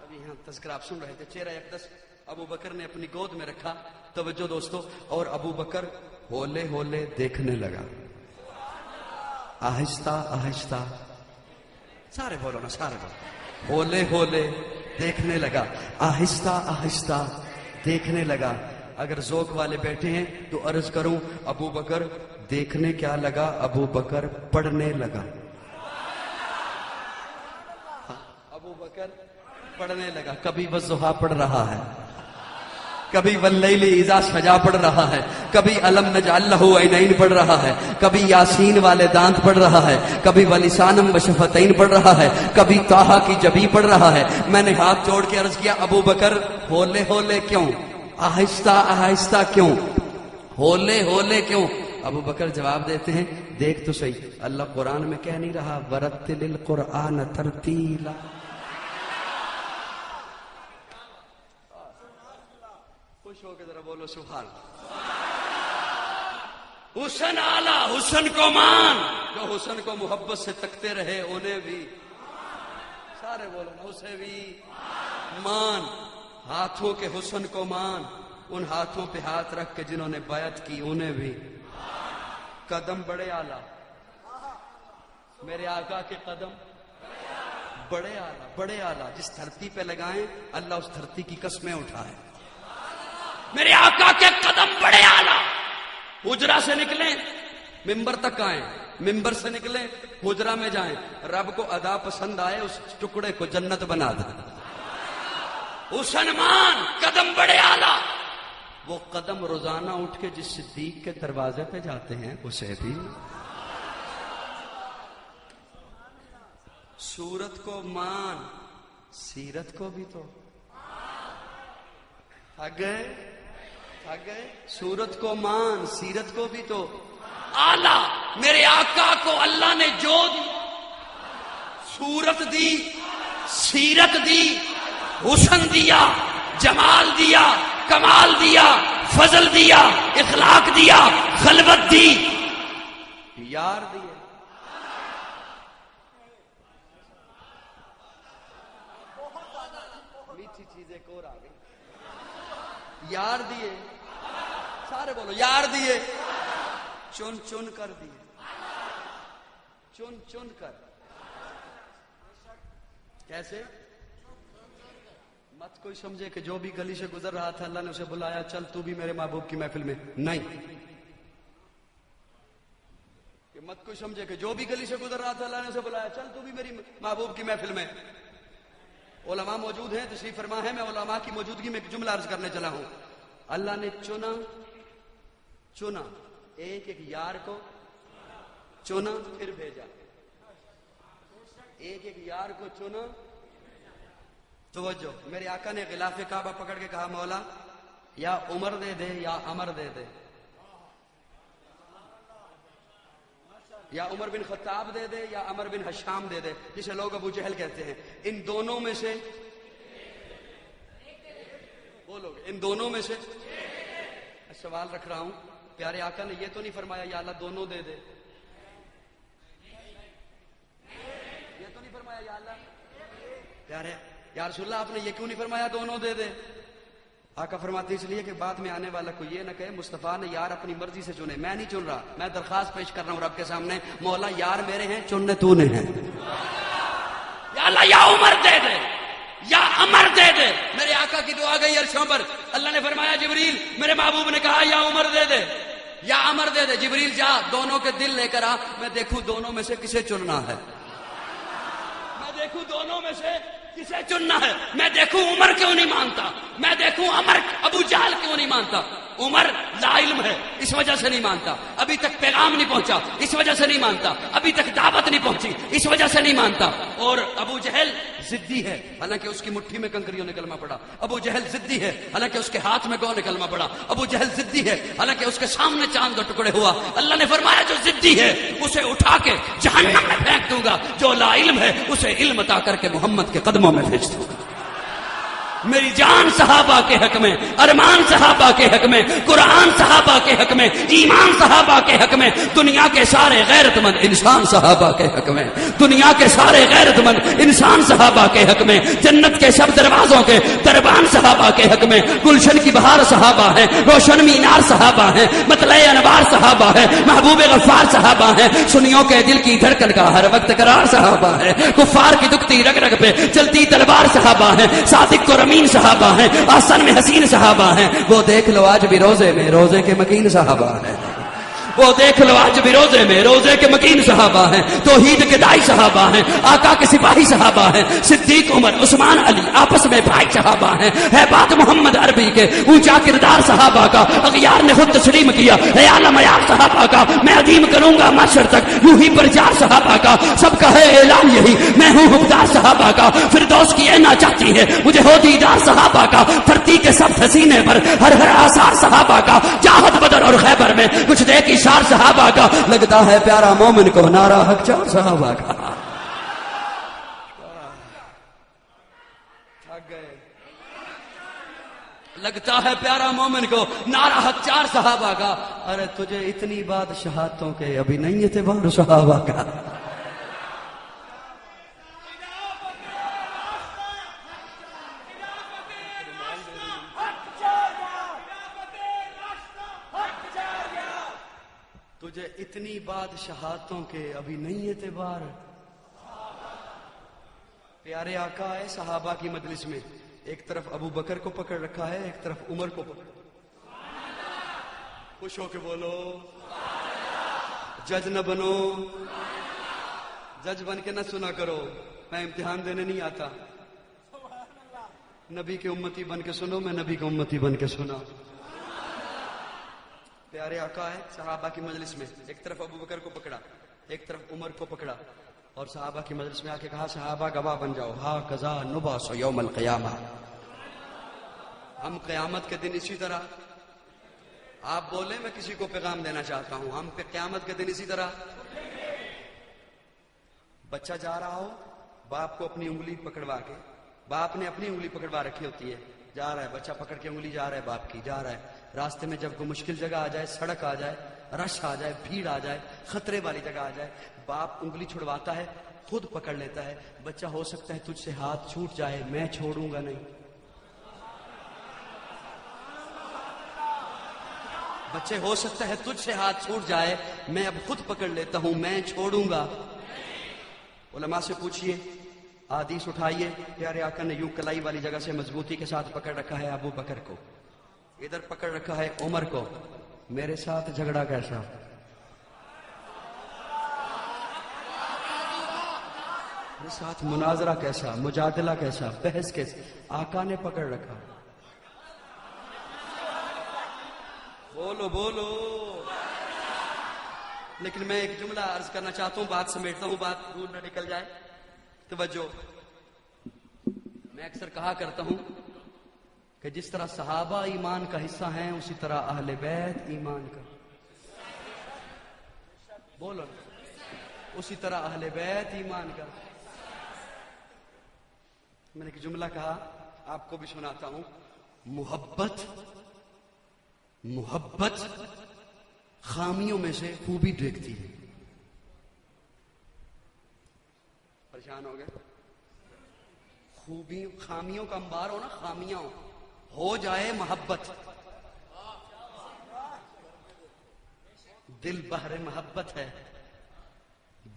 ابھی یہاں تذکرہ آپ سن رہے تھے. چہرہ اقدس ابو بکر نے اپنی گود میں رکھا. توجہ دوستو. اور ابو بکر ہولے ہولے دیکھنے لگا، آہستہ آہستہ. سارے بولو نا، سارے بولو. ہولے ہولے دیکھنے لگا، آہستہ آہستہ دیکھنے لگا. اگر ذوق والے بیٹھے ہیں تو عرض کروں، ابو بکر دیکھنے کیا لگا؟ ابو بکر پڑھنے لگا. ابو بکر پڑھنے لگا. کبھی والضحیٰ پڑھ رہا ہے، کبھی واللیل اذا سجا پڑھ رہا ہے، کبھی الم نجعل لہ عینین پڑھ رہا ہے، کبھی یاسین والے دانت پڑھ رہا ہے، کبھی ولسانم وشفتین پڑھ رہا ہے، کبھی طٰہٰ کی جبی پڑھ رہا ہے. میں نے ہاتھ جوڑ کے عرض کیا، ابو بکر ہولے ہولے کیوں؟ آہستہ آہستہ کیوں؟ ہولے ہولے کیوں؟ ابو بکر جواب دیتے ہیں، دیکھ تو صحیح، اللہ قرآن میں کہہ نہیں رہا ورتل القرآن ترتیلا؟ خوش ہو کے ذرا بولو سبحان اللہ. حسن اعلیٰ، حسن کو مان. جو حسن کو محبت سے تکتے رہے انہیں بھی، سارے بولو نا، اسے بھی مان. ہاتھوں کے حسن کو مان. ان ہاتھوں پہ ہاتھ رکھ کے جنہوں نے بیعت کی انہیں بھی. قدم بڑے اعلیٰ، میرے آقا کے قدم بڑے اعلیٰ، بڑے اعلیٰ. جس دھرتی پہ لگائیں اللہ اس دھرتی کی قسمیں اٹھائے. میرے آقا کے قدم بڑے اعلیٰ. حجرہ سے نکلیں ممبر تک آئیں، ممبر سے نکلیں حجرہ میں جائیں. رب کو ادا پسند آئے اس ٹکڑے کو جنت بنا دے. حسن مان، قدم بڑے اعلیٰ. وہ قدم روزانہ اٹھ کے جس صدیق کے دروازے پہ جاتے ہیں اسے بھی. صورت کو مان، سیرت کو بھی تو. تھک گئے. صورت کو مان، سیرت کو بھی تو. اعلیٰ. میرے آقا کو اللہ نے جو دی، صورت دی، سیرت دی، حسن دیا، جمال دیا، کمال دیا، فضل دیا، اخلاق دیا، خلوت دی، یار دیے. میٹھی چیز ایک اور آ گئی. یار دیے. سارے بولو یار دیے. چن چن کر دیے. چن چن کر. کیسے؟ مت کوئی سمجھے کہ جو بھی گلی سے گزر رہا تھا اللہ نے اسے بلایا، چل تو بھی میرے محبوب کی محفل میں. نہیں. کہ مت کوئی سمجھے کہ جو بھی گلی سے گزر رہا تھا اللہ نے اسے بلایا، چل تو بھی میری محبوب کی محفل میں. علماء موجود ہیں، تشریف فرما ہے. میں علماء کی موجودگی میں ایک جملہ عرض کرنے چلا ہوں. اللہ نے چنا ایک ایک یار کو چنا، پھر بھیجا. ایک ایک یار کو چنا. توجہ. میرے آقا نے غلاف کعبہ پکڑ کے کہا، مولا یا عمر دے دے یا عمر دے دے، یا عمر بن خطاب دے دے یا عمر بن حشام دے دے، جسے لوگ ابو جہل کہتے ہیں. ان دونوں میں سے بولو، ان دونوں میں سے. سوال رکھ رہا ہوں، پیارے آقا نے یہ تو نہیں فرمایا یا اللہ دونوں دے دے؟ یہ تو نہیں فرمایا یا اللہ. پیارے یا رسول اللہ آپ نے یہ کیوں نہیں فرمایا دونوں دے دے؟ آقا فرماتے اس لیے کہ بعد میں آنے والا کو یہ نہ کہے مصطفیٰ نے یار اپنی مرضی سے چنے. میں نہیں چن رہا، میں درخواست پیش کر رہا ہوں رب کے سامنے، مولا یار میرے ہیں، چننے تو نے ہیں. یا اللہ یا عمر دے دے یا عمر دے دے. میرے آقا کی دعا گئی عرشوں پر. اللہ نے فرمایا جبریل میرے محبوب نے کہا یا عمر دے دے یا عمر دے دے. جبریل جا دونوں کے دل لے کر آ, میں دیکھوں دونوں میں سے کسے چننا ہے, میں دیکھوں دونوں میں سے کسے چننا ہے. میں دیکھوں عمر کیوں نہیں مانتا, میں دیکھوں عمر ابو جہل کیوں نہیں مانتا. عمر لا علم ہے اس وجہ سے نہیں مانتا, ابھی تک پیغام نہیں پہنچا اس وجہ سے نہیں مانتا, ابھی تک دعوت نہیں پہنچی اس وجہ سے نہیں مانتا. اور ابو جہل ضدی ہے حالانکہ اس کی مٹھی میں کنکریوں نے کلمہ پڑا. ابو جہل ضدی ہے حالانکہ اس کے ہاتھ میں گو نے کلمہ پڑا. ابو جہل ضدی ہے حالانکہ اس کے سامنے چاند دو ٹکڑے ہوا. اللہ نے فرمایا جو ضدی ہے اسے اٹھا کے جہنم میں پھینک دوں گا, جو لا علم ہے اسے علم عطا کر کے محمد کے قدموں میں بھیج دوں گا. میری جان صحابہ کے حق میں, ارمان صحابہ کے حق میں, قرآن صحابہ کے حق میں, ایمان صحابہ کے حق میں, دنیا کے سارے غیرت مند انسان صحابہ کے حق میں, دنیا کے سارے غیرت مند انسان صحابہ کے حق میں, جنت کے سب دروازوں کے دربان صحابہ کے حق میں, گلشن کی بہار صحابہ ہیں, روشن مینار صحابہ ہیں, مطلع انوار صحابہ ہیں, محبوب غفار صحابہ ہیں, سنیوں کے دل کی دھڑکن کا ہر وقت قرار صحابہ ہے, کفار کی دکھتی رگ رگ پہ چلتی تلوار صحابہ ہیں, صادق کو امین صحابہ ہیں, آسن میں حسین صحابہ ہیں. وہ دیکھ لو آج بھی روزے میں روزے کے مکین صحابہ ہیں, وہ دیکھ لو آج بھی روزے میں روزے کے مکین صحابہ ہیں, توحید کے دائی صحابہ ہیں, آقا کے سپاہی صحابہ ہیں, صدیق عمر عثمان علی آپس میں بھائی صحابہ ہیں, ہے بات محمد عربی کے اونچا کردار صحابہ کا, اغیار نے خود تسلیم کیا ہے عالم عیار صحابہ کا, میں عظیم کروں گا محشر تک یوں ہی پرچار صحابہ کا, سب کا ہے اعلان یہی میں ہوں حقدار صحابہ کا, فردوس کی اینا چاہتی ہے مجھے ہو دیدار صحابہ کا, پھرتی کے سب حسینے پر ہر ہر آثار صحابہ کا, جاہد بدر اور خیبر میں کچھ دیکھ اشار صحابہ کا, لگتا ہے پیارا مومن کو نعرہ حق چار صحابہ کا. لگتا ہے پیارا مومن کو نعرہ حق چار صحابہ کا. ارے تجھے اتنی بادشاہتوں کے ابھی نہیں اعتبار صحابہ کا. تجھے اتنی بادشاہتوں کے ابھی نہیں اعتبار. پیارے آقا ہے صحابہ کی مجلس میں, ایک طرف ابو بکر کو پکڑ رکھا ہے, ایک طرف عمر کو پکڑ. خوش ہو کے بولو جج نہ بنو, جج بن کے نہ سنا کرو, میں امتحان دینے نہیں آتا. نبی کے امتی بن کے سنو, میں نبی کے امتی بن کے سنا. پیارے آقا ہے صحابہ کی مجلس میں, ایک طرف ابو بکر کو پکڑا, ایک طرف عمر کو پکڑا, اور صحابہ کی مجلس میں آ کے کہا صحابہ گواہ بن جاؤ, ہا قضا نباس یوم القیامہ. ہم قیامت کے دن اسی طرح, آپ بولیں میں کسی کو پیغام دینا چاہتا ہوں, ہم پہ قیامت کے دن اسی طرح. بچہ جا رہا ہو, باپ کو اپنی انگلی پکڑوا کے, باپ نے اپنی انگلی پکڑوا رکھی ہوتی ہے, جا رہا ہے بچہ پکڑ کے انگلی جا رہا ہے باپ کی, جا رہا ہے راستے میں جب کوئی مشکل جگہ آ جائے, سڑک آ جائے, رش آ جائے, بھیڑ آ جائے, خطرے والی جگہ آ جائے, باپ انگلی چھڑواتا ہے, خود پکڑ لیتا ہے. بچہ ہو سکتا ہے تجھ سے ہاتھ چھوٹ جائے, میں چھوڑوں گا نہیں. بچے ہو سکتا ہے تجھ سے ہاتھ چھوٹ جائے, میں اب خود پکڑ لیتا ہوں, میں چھوڑوں گا. علماء سے پوچھئے, حدیث اٹھائیے, پیارے آقا نے یوں کلائی والی جگہ سے مضبوطی کے ساتھ پکڑ رکھا ہے ابو بکر کو, ادھر پکڑ رکھا ہے عمر کو. میرے ساتھ جھگڑا کیسا, میرے ساتھ مناظرہ کیسا, مجادلہ کیسا, بحث کیسا, آقا نے پکڑ رکھا. بولو بولو. لیکن میں ایک جملہ عرض کرنا چاہتا ہوں, بات سمیٹتا ہوں, بات دور نہ نکل جائے. توجہ, میں اکثر کہا کرتا ہوں کہ جس طرح صحابہ ایمان کا حصہ ہیں, اسی طرح اہل بیت ایمان کا, بولو, اسی طرح اہل بیت ایمان کا. میں نے ایک جملہ کہا, آپ کو بھی سناتا ہوں. محبت خامیوں میں سے خوبی دیکھتی ہے. پریشان ہو گئے, خوبی خامیوں کا انبار ہو نا, خامیاں ہو جائے محبت. دل بحر محبت ہے,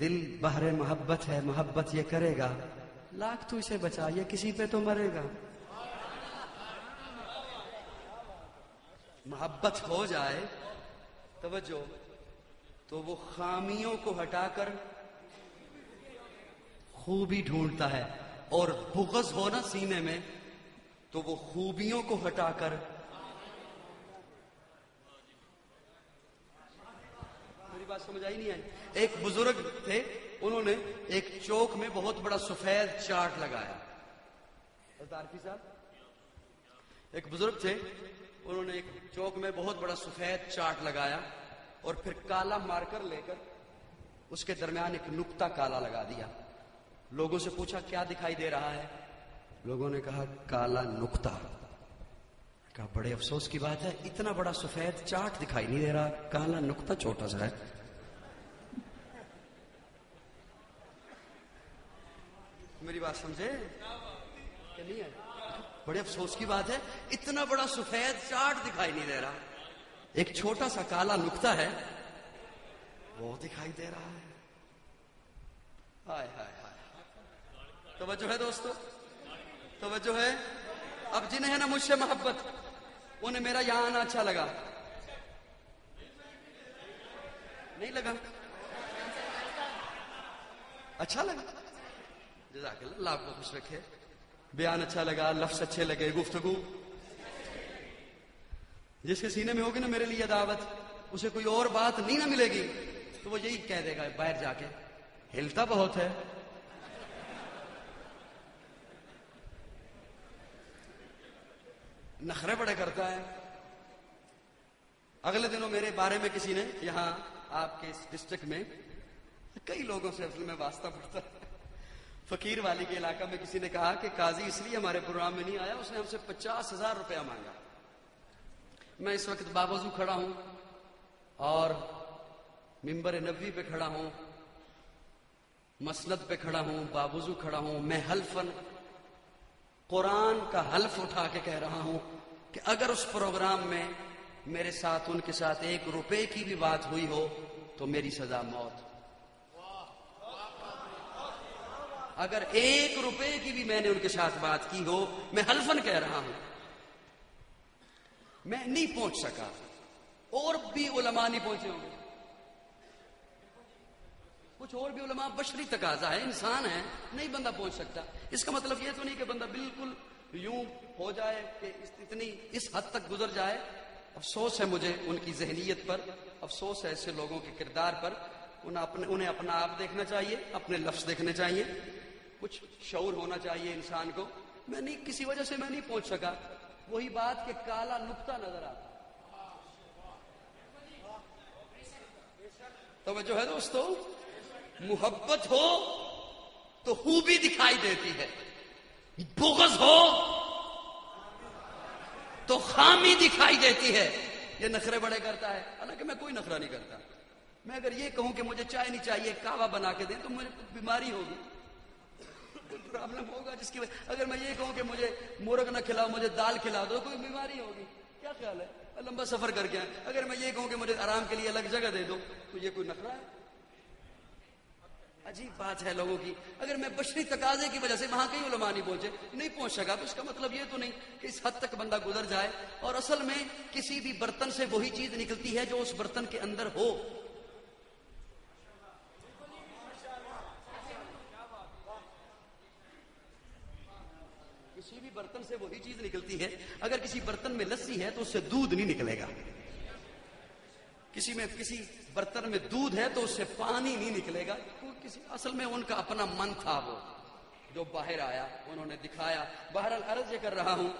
دل بحر محبت ہے, محبت یہ کرے گا لاکھ تو اسے بچا, یہ کسی پہ تو مرے گا. محبت ہو جائے توجہ تو وہ خامیوں کو ہٹا کر خوبی ڈھونڈتا ہے، اور بغض ہو نا سینے میں تو وہ خوبیوں کو ہٹا کر میری بات سمجھ آئی نہیں آئی؟ ایک بزرگ تھے، انہوں نے ایک چوک میں بہت بڑا سفید چارٹ لگایا. عارفی صاحب ایک بزرگ تھے، انہوں نے ایک چوک میں بہت بڑا سفید چارٹ لگایا اور پھر کالا مارکر لے کر اس کے درمیان ایک نقطہ کالا لگا دیا. لوگوں سے پوچھا کیا دکھائی دے رہا ہے؟ لوگوں نے کہا کالا نقطہ. کہا بڑے افسوس کی بات ہے، اتنا بڑا سفید چارٹ دکھائی نہیں دے رہا، کالا نقطہ چھوٹا سا ہے. میری بات سمجھے کہ نہیں ہے؟ بڑے افسوس کی بات ہے، اتنا بڑا سفید چارٹ دکھائی نہیں دے رہا، ایک چھوٹا سا کالا نقطہ ہے وہ دکھائی دے رہا ہے. ہائے ہائے ہائے. توجہ ہے دوستو، توجہ ہے. اب جنہیں ہے نا مجھ سے محبت، انہیں میرا یہاں آنا اچھا لگا. نہیں لگا؟ اچھا لگا؟ جزاک اللہ، اللہ آپ کو خوش رکھے. بیان اچھا لگا، لفظ اچھے لگے، گفتگو. جس کے سینے میں ہوگی نا میرے لیے دعوت، اسے کوئی اور بات نہیں نہ ملے گی تو وہ یہی کہہ دے گا باہر جا کے، ہلتا بہت ہے. نخرے بڑے کرتا ہے. اگلے دنوں میرے بارے میں کسی نے یہاں آپ کے اس ڈسٹرکٹ میں کئی لوگوں سے اصل میں واسطہ پڑتا ہے. فقیر والی کے علاقہ میں کسی نے کہا کہ قاضی اس لیے ہمارے پروگرام میں نہیں آیا، اس نے ہم سے 50,000 روپیہ مانگا. میں اس وقت باوضو کھڑا ہوں اور ممبر نبوی پہ کھڑا ہوں، مسند پہ کھڑا ہوں، باوضو کھڑا ہوں. میں حلفاً قرآن کا حلف اٹھا کے کہہ رہا ہوں کہ اگر اس پروگرام میں میرے ساتھ ان کے ساتھ 1 روپے کی بھی بات ہوئی ہو تو میری سزا موت. اگر 1 روپے کی بھی میں نے ان کے ساتھ بات کی ہو، میں حلفاً کہہ رہا ہوں میں نہیں پہنچ سکا، اور بھی علماء نہیں پہنچے ہوں گے. کچھ اور بھی علماء، بشری تقاضا ہے، انسان ہے، نہیں بندہ پہنچ سکتا. اس کا مطلب یہ تو نہیں کہ بندہ بالکل یوں ہو جائے کہ اتنی اس حد تک گزر جائے. افسوس ہے مجھے ان کی ذہنیت پر، افسوس ہے ایسے لوگوں کے کردار پر. انہیں اپنا آپ دیکھنا چاہیے، اپنے لفظ دیکھنے چاہیے، کچھ شعور ہونا چاہیے انسان کو. میں نہیں، کسی وجہ سے میں نہیں پہنچ سکا. وہی بات کہ کالا نقطہ نظر آتا. توجہ ہے دوستو، محبت ہو تو خوبی دکھائی دیتی ہے، بغض ہو تو خامی دکھائی دیتی ہے. یہ نخرے بڑے کرتا ہے، حالانکہ میں کوئی نخرہ نہیں کرتا. میں اگر یہ کہوں کہ مجھے چائے نہیں چاہیے، کہوہ بنا کے دیں، تو مجھے بیماری ہوگی، کوئی پرابلم ہوگا جس کی وجہ. اگر میں یہ کہوں کہ مجھے مرغ نہ کھلاؤ، مجھے دال کھلا دو، کوئی بیماری ہوگی. کیا خیال ہے؟ لمبا سفر کر کے آئے. اگر میں یہ کہوں کہ مجھے آرام کے لیے الگ جگہ دے دو، تو یہ کوئی نخرہ ہے؟ عجیب بات ہے لوگوں کی. اگر میں بشری تقاضے کی وجہ سے وہاں کئی علماء نہیں پہنچے، نہیں پہنچ سکا، تو اس کا مطلب یہ تو نہیں کہ اس حد تک بندہ گزر جائے. اور اصل میں کسی بھی برتن سے وہی چیز نکلتی ہے جو اس برتن کے اندر ہو. کسی بھی برتن سے وہی چیز نکلتی ہے. اگر کسی برتن میں لسی ہے تو اس سے دودھ نہیں نکلے گا. کسی برتن میں دودھ ہے تو اس سے پانی نہیں نکلے گا. اصل میں ان کا اپنا من تھا، وہ جو باہر آیا انہوں نے دکھایا. بہرحال عرض یہ کر رہا ہوں.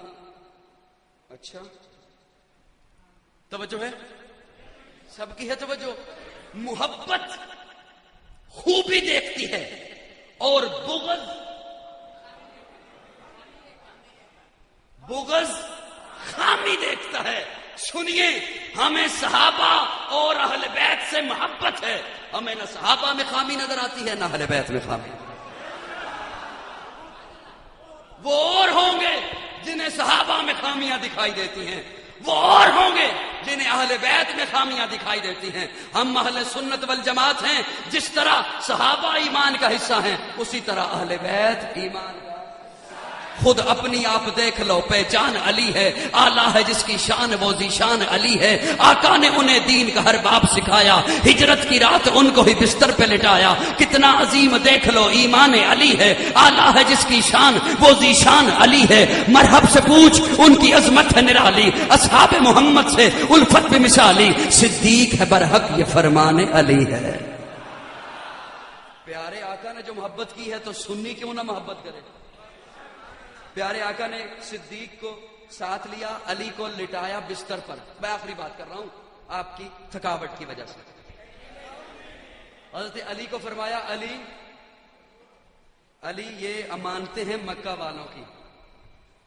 اچھا توجہ ہے، سب کی ہے توجہ. محبت خوبی دیکھتی ہے اور بغض خامی دیکھتا ہے. سنیے، ہمیں صحابہ اور اہل بیت سے محبت ہے. ہمیں نہ صحابہ میں خامی نظر آتی ہے، نہ اہل بیت میں خامی. وہ اور ہوں گے جنہیں صحابہ میں خامیاں دکھائی دیتی ہیں، وہ اور ہوں گے جنہیں اہل بیت میں خامیاں دکھائی دیتی ہیں. ہم اہل سنت والجماعت ہیں. جس طرح صحابہ ایمان کا حصہ ہیں، اسی طرح اہل بیت ایمان کا. خود اپنی آپ دیکھ لو پہچان علی ہے، آلہ ہے جس کی شان وہ ذیشان علی ہے۔ آقا نے انہیں دین کا ہر باب سکھایا، ہجرت کی رات ان کو ہی بستر پہ لٹایا۔ کتنا عظیم دیکھ لو ایمان علی ہے، آلہ ہے جس کی شان وہ ذیشان علی ہے۔ مرحب سے پوچھ ان کی عظمت ہے نرالی، اصحاب محمد سے الفت بمثالی، صدیق ہے برحق یہ فرمان علی ہے۔ پیارے آقا نے جو محبت کی ہے تو سنی کیوں نہ محبت کرے؟ پیارے آقا نے صدیق کو ساتھ لیا، علی کو لٹایا بستر پر۔ میں آخری بات کر رہا ہوں آپ کی تھکاوٹ کی وجہ سے۔ حضرت علی کو فرمایا علی علی یہ امانتیں ہیں مکہ والوں کی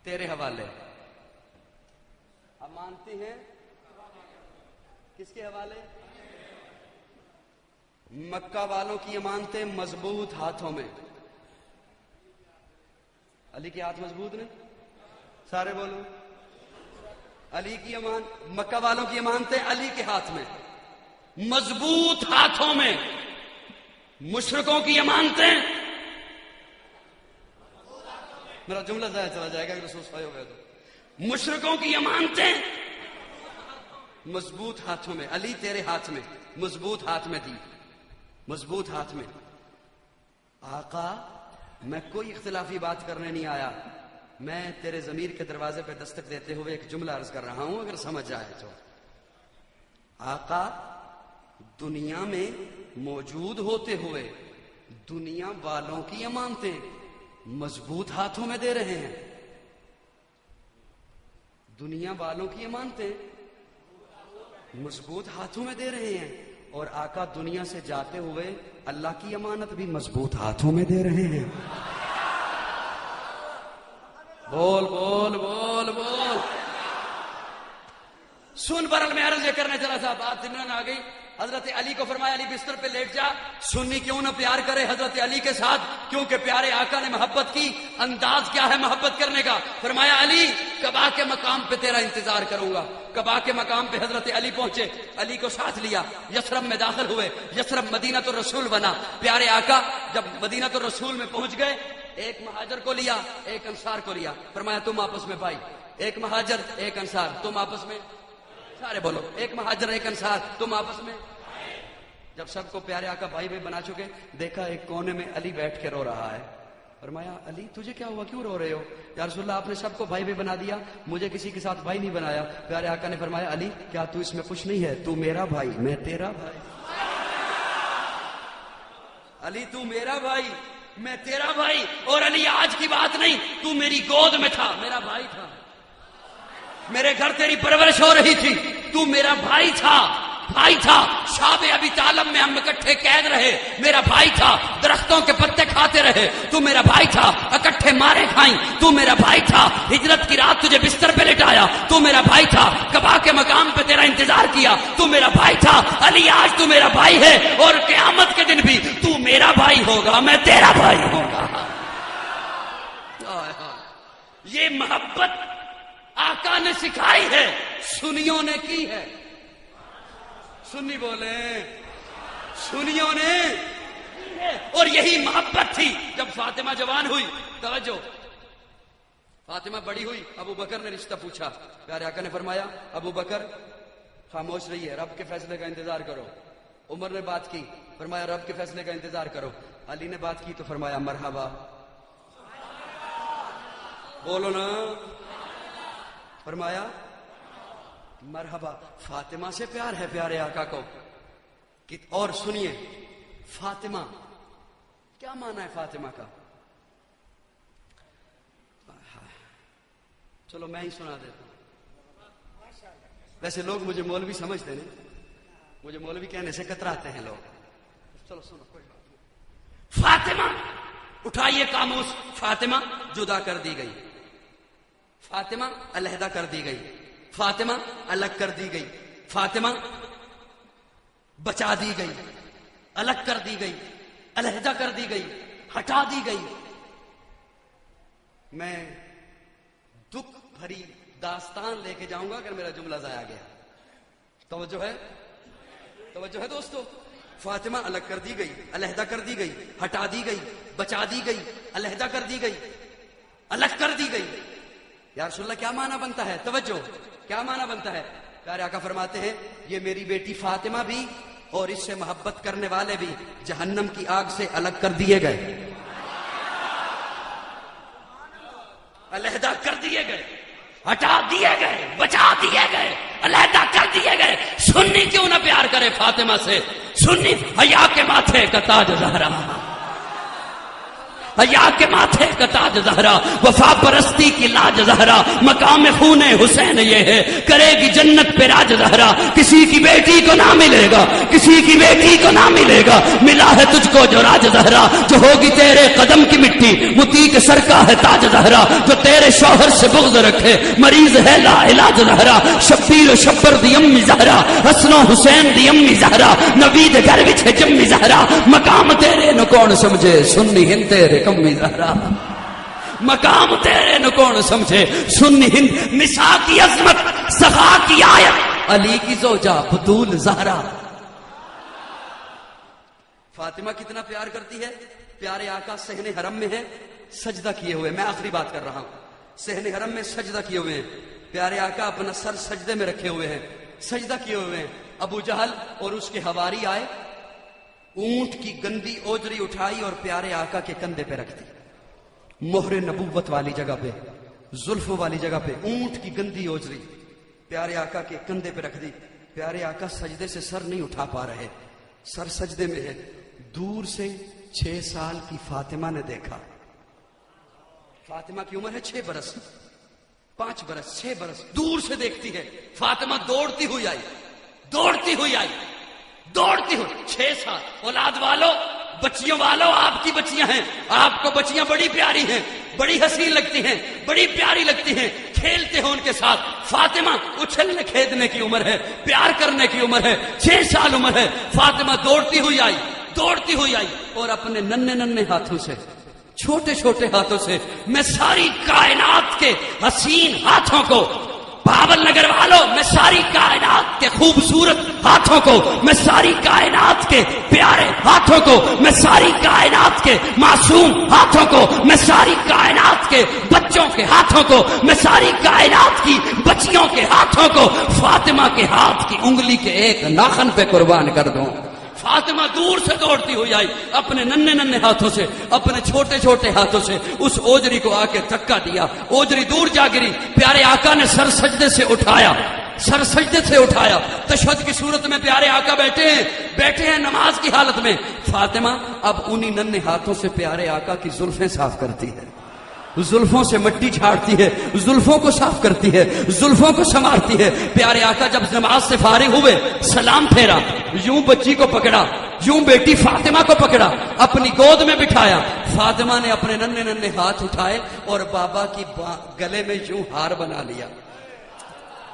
تیرے حوالے۔ امانتیں ہیں کس کے حوالے؟ مکہ والوں کی امانتیں مضبوط ہاتھوں میں۔ علی کے ہاتھ مضبوط نے؟ سارے بولو۔ علی کی مکہ والوں کی امانتیں علی کے ہاتھ میں مضبوط ہاتھوں میں۔ مشرکوں کی امانتیں، میرا جملہ ضائع چلا جائے گا اگر سوچ ہو گیا تو۔ مشرکوں کی امانتیں مضبوط ہاتھوں میں، علی تیرے ہاتھ میں مضبوط ہاتھ میں دی، مضبوط ہاتھ میں۔ آقا میں کوئی اختلافی بات کرنے نہیں آیا، میں تیرے ضمیر کے دروازے پہ دستک دیتے ہوئے ایک جملہ عرض کر رہا ہوں اگر سمجھ آئے تو۔ آقا دنیا میں موجود ہوتے ہوئے دنیا والوں کی امانتیں مضبوط ہاتھوں میں دے رہے ہیں۔ دنیا والوں کی امانتیں مضبوط ہاتھوں میں دے رہے ہیں، اور آقا دنیا سے جاتے ہوئے اللہ کی امانت بھی مضبوط ہاتھوں میں دے رہے ہیں۔ بول بول بول بول۔ سن برل میں عرض یہ کرنے چلا تھا، بات ذمن آ گئی۔ حضرت علی کو فرمایا علی بستر پہ لیٹ جا۔ سنی کیوں نہ پیار کرے حضرت علی کے ساتھ؟ کیونکہ پیارے آقا نے محبت کی۔ انداز کیا ہے محبت کرنے کا؟ فرمایا علی کعبہ کے مقام پہ تیرا انتظار کروں گا۔ کعبہ کے مقام پہ حضرت علی پہنچے، علی کو ساتھ لیا، یثرب میں داخل ہوئے۔ یثرب مدینہ الرسول بنا۔ پیارے آقا جب مدینہ الرسول میں پہنچ گئے، ایک مہاجر کو لیا ایک انصار کو لیا۔ فرمایا تم آپس میں بھائی، ایک مہاجر ایک انصار، تم آپس میں، سارے بولو، ایک مہاجر ایک انصار، تم آپس میں۔ جب سب کو پیارے آقا بھائی بھائی بنا چکے، دیکھا ایک کونے میں علی بیٹھ کے رو رہا ہے۔ فرمایا علی تجھے کیا ہوا، کیوں رو رہے ہو؟ یا رسول اللہ آپ نے سب کو بھائی بھائی بنا دیا، مجھے کسی کے ساتھ بھائی نہیں بنایا۔ پیارے آقا نے فرمایا علی کیا تو اس میں خوش نہیں ہے؟ تو میرا بھائی میں تیرا بھائی۔ علی تو میرا بھائی میں تیرا بھائی، اور علی آج کی بات نہیں، تو میری گود میں تھا، میرا بھائی تھا، میرے گھر تیری پرورش ہو رہی تھی، تو میرا بھائی تھا، بھائی تھا۔ شاب ابی طالب میں ہم اکٹھے قید رہے، میرا بھائی تھا۔ درختوں کے پتے کھاتے رہے، تو میرا بھائی تھا۔ اکٹھے مارے کھائیں، تو میرا بھائی تھا۔ ہجرت کی رات تجھے بستر پہ لٹایا، تو میرا بھائی تھا۔ کعبہ کے مقام پہ تیرا انتظار کیا، تو میرا بھائی تھا۔ علی آج تو میرا بھائی ہے، اور قیامت کے دن بھی تو میرا بھائی ہوگا، میں تیرا بھائی ہوگا۔ یہ محبت آقا نے سکھائی ہے، سنیوں نے کی ہے۔ سنی بولے، سنیوں نے، اور یہی محبت تھی۔ جب فاطمہ جوان ہوئی، توجہ، فاطمہ بڑی ہوئی، ابو بکر نے رشتہ پوچھا۔ پیارے آقا نے فرمایا ابو بکر خاموش رہیے، رب کے فیصلے کا انتظار کرو۔ عمر نے بات کی، فرمایا رب کے فیصلے کا انتظار کرو۔ علی نے بات کی تو فرمایا مرحبا، بولو نا، فرمایا مرحبا۔ فاطمہ سے پیار ہے پیارے آقا کو۔ اور سنیے فاطمہ کیا مانا ہے فاطمہ کا؟ چلو میں ہی سنا دیتا ہوں۔ ویسے لوگ مجھے مولوی سمجھتے ہیں، مجھے مولوی کہنے سے کتراتے ہیں لوگ۔ چلو سنو، کوئی بات نہیں۔ فاطمہ، اٹھائیے قاموس۔ فاطمہ جدا کر دی گئی، فاطمہ علیحدہ کر دی گئی، فاطمہ الگ کر دی گئی، فاطمہ بچا دی گئی، الگ کر دی گئی، علیحدہ کر دی گئی، ہٹا دی گئی۔ میں دکھ بھری داستان لے کے جاؤں گا اگر میرا جملہ ضائع گیا۔ توجہ ہے، توجہ ہے دوستو۔ فاطمہ الگ کر دی گئی، علیحدہ کر دی گئی، ہٹا دی گئی، بچا دی گئی، علیحدہ کر دی گئی، الگ کر دی گئی. یا رسول اللہ کیا معنی بنتا ہے؟ توجہ، کیا معنی بنتا ہے؟ پیارے آقا فرماتے ہیں یہ میری بیٹی فاطمہ بھی اور اس سے محبت کرنے والے بھی جہنم کی آگ سے الگ کر دیے گئے، علیحدہ کر دیے گئے، ہٹا دیے گئے، بچا دیے گئے، علیحدہ کر دیے گئے. سنی کیوں نہ پیار کرے فاطمہ سے؟ سنی حیا کے ماتھے کا تاج زہرا، حیا کے ماتھے کا تاج زہرا، وفا پرستی کی لاج زہرا، مقام خون حسین یہ ہے، کرے گی جنت پہ راج زہرا. کسی کی بیٹی کو نہ ملے گا، کسی کی بیٹی کو نہ ملے گا، ملا ہے تجھ کو جو راج زہرا. جو ہوگی تیرے قدم کی مٹی، متی کے سر کا ہے تاج زہرا. جو تیرے شوہر سے بغض رکھے، مریض ہے لا علاج زہرا. شبیر و شبر دی امی زہرا، حسن و حسین دی امی زہرا، نبی دے گھر وچ ہے جمی زہرا. مقام تیرے نو کون سمجھے، سنی ہند تیرے کمی زہرا. مقام تیرے نو کون سمجھے، سنی ہند. نساء کی عظمت، سخا کی آیت، علی کی زوجہ بطول زہرا. فاطمہ کتنا پیار کرتی ہے. پیارے آقا صحن حرم میں ہے، سجدہ کیے ہوئے. میں آخری بات کر رہا ہوں. صحن حرم میں سجدہ کیے ہوئے ہیں. پیارے آقا اپنا سر سجدے میں رکھے ہوئے ہیں، سجدہ کیے ہوئے ہیں. ابو جہل اور اس کے حواری آئے، اونٹ کی گندی اوجری اٹھائی اور پیارے آقا کے کندھے پہ رکھ دی. مہر نبوت والی جگہ پہ، زلفوں والی جگہ پہ اونٹ کی گندی اوجری پیارے آقا کے کندھے پہ رکھ دی. پیارے آقا سجدے سے سر نہیں اٹھا پا رہے، سر سجدے میں ہے. دور سے 6 سال کی فاطمہ نے دیکھا. فاطمہ کی عمر ہے 6 برس، 5 برس، 6 برس. دور سے دیکھتی ہے. فاطمہ دوڑتی ہوئی آئی، دوڑتی ہوئی آئی، دوڑتی ہوئی. 6 سال. اولاد والو، بچیوں والو، آپ کی بچیاں ہیں، آپ کو بچیاں بڑی پیاری ہیں، بڑی حسین لگتی ہیں، بڑی پیاری لگتی ہیں، کھیلتے ہیں ان کے ساتھ. فاطمہ اچھلنے کھیدنے کی عمر ہے، پیار کرنے کی عمر ہے. 6 سال عمر ہے. فاطمہ دوڑتی ہوئی آئی، دوڑتی ہوئی آئی اور اپنے ننھے ننھے ہاتھوں سے، چھوٹے چھوٹے ہاتھوں سے، میں ساری کائنات کے حسین ہاتھوں کو، بھاول نگر والوں، میں ساری کائنات کے خوبصورت ہاتھوں کو، میں ساری کائنات کے پیارے ہاتھوں کو، میں ساری کائنات کے معصوم ہاتھوں کو، میں ساری کائنات کے بچوں کے ہاتھوں کو، میں ساری کائنات کی بچیوں کے ہاتھوں کو فاطمہ کے ہاتھ کی انگلی کے ایک ناخن پہ قربان کر دوں. فاطمہ دور سے دوڑتی ہوئی آئی، اپنے ننھے ننھے ہاتھوں سے، اپنے چھوٹے چھوٹے ہاتھوں سے اس اوجری کو آ کے دھکا دیا. اوجری دور جا گری. پیارے آقا نے سر سجدے سے اٹھایا، سر سجدے سے اٹھایا. تشہد کی صورت میں پیارے آقا بیٹھے ہیں، بیٹھے ہیں نماز کی حالت میں. فاطمہ اب انہی ننھے ہاتھوں سے پیارے آقا کی زلفیں صاف کرتی ہے، زلفوں سے مٹی جھاڑتی ہے، زلفوں کو صاف کرتی ہے، زلفوں کو سنوارتی ہے. پیارے آقا جب نماز سے فارغ ہوئے، سلام پھیرا، یوں بچی کو پکڑا، یوں بیٹی فاطمہ کو پکڑا، اپنی گود میں بٹھایا. فاطمہ نے اپنے ننھے ننھے ہاتھ اٹھائے اور بابا کی گلے میں یوں ہار بنا لیا،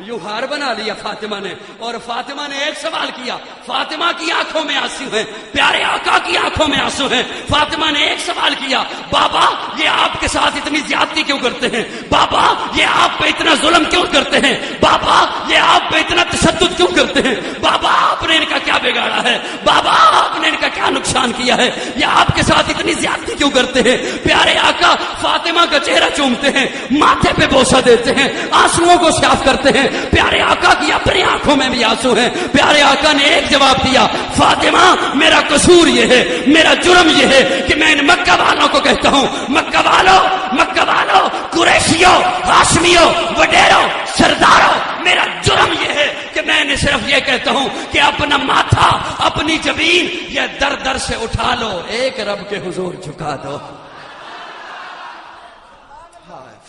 یوں ہار بنا لیا فاطمہ نے. اور فاطمہ نے ایک سوال کیا. فاطمہ کی آنکھوں میں آنسو ہیں، پیارے آقا کی آنکھوں میں آنسو ہیں. فاطمہ نے ایک سوال کیا، بابا یہ آپ کے ساتھ اتنی زیادتی کیوں کرتے ہیں؟ بابا یہ آپ پہ اتنا ظلم کیوں کرتے ہیں؟ بابا یہ آپ پہ اتنا تشدد کیوں کرتے ہیں؟ بابا آپ نے ان کا کیا بگاڑا ہے؟ بابا آپ نے ان کا کیا نقصان کیا ہے؟ یہ آپ کے ساتھ اتنی زیادتی کیوں کرتے ہیں؟ پیارے آقا فاطمہ کا چہرہ چومتے ہیں، ماتھے پہ بوسہ دیتے ہیں، آنسوؤں کو صاف کرتے ہیں. پیارے آقا کی اپنی آنکھوں میں بھی آنسو ہیں. پیارے آقا نے ایک جواب دیا، فاطمہ میرا قصور یہ ہے، میرا جرم یہ ہے کہ میں ان مکہ والوں کو کہتا ہوں، مکہ والوں، قریشیوں، ہاشمیوں، وڈیروں، سرداروں، میرا جرم یہ ہے کہ میں نے صرف یہ کہتا ہوں کہ اپنا ماتھا، اپنی جبین یہ در در سے اٹھا لو، ایک رب کے حضور جھکا دو.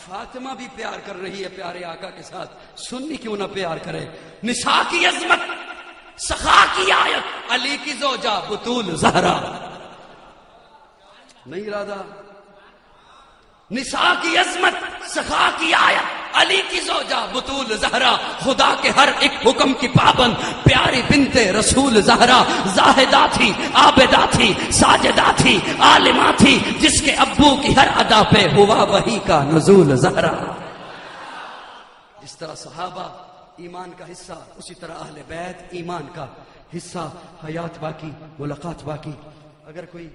فاطمہ بھی پیار کر رہی ہے پیارے آقا کے ساتھ، سنی کیوں نہ پیار کرے. نساء کی عظمت، سخا کی آیت، علی کی زوجہ بطول زہرا. نہیں ارادہ. نساء کی عظمت، سخا کی آیت، علی کی زوجہ بطول زہرا. خدا کے ہر ایک حکم کی پابند پیاری بنت رسول زہرا. زاہدہ تھی، عابدہ تھی، ساجدہ تھی، عالمہ تھی، جس کے ابو کی ہر ادا پہ ہوا وحی کا نزول زہرا. جس طرح صحابہ ایمان کا حصہ، اسی طرح اہل بیت ایمان کا حصہ. حیات باقی، ملاقات باقی. اگر کوئی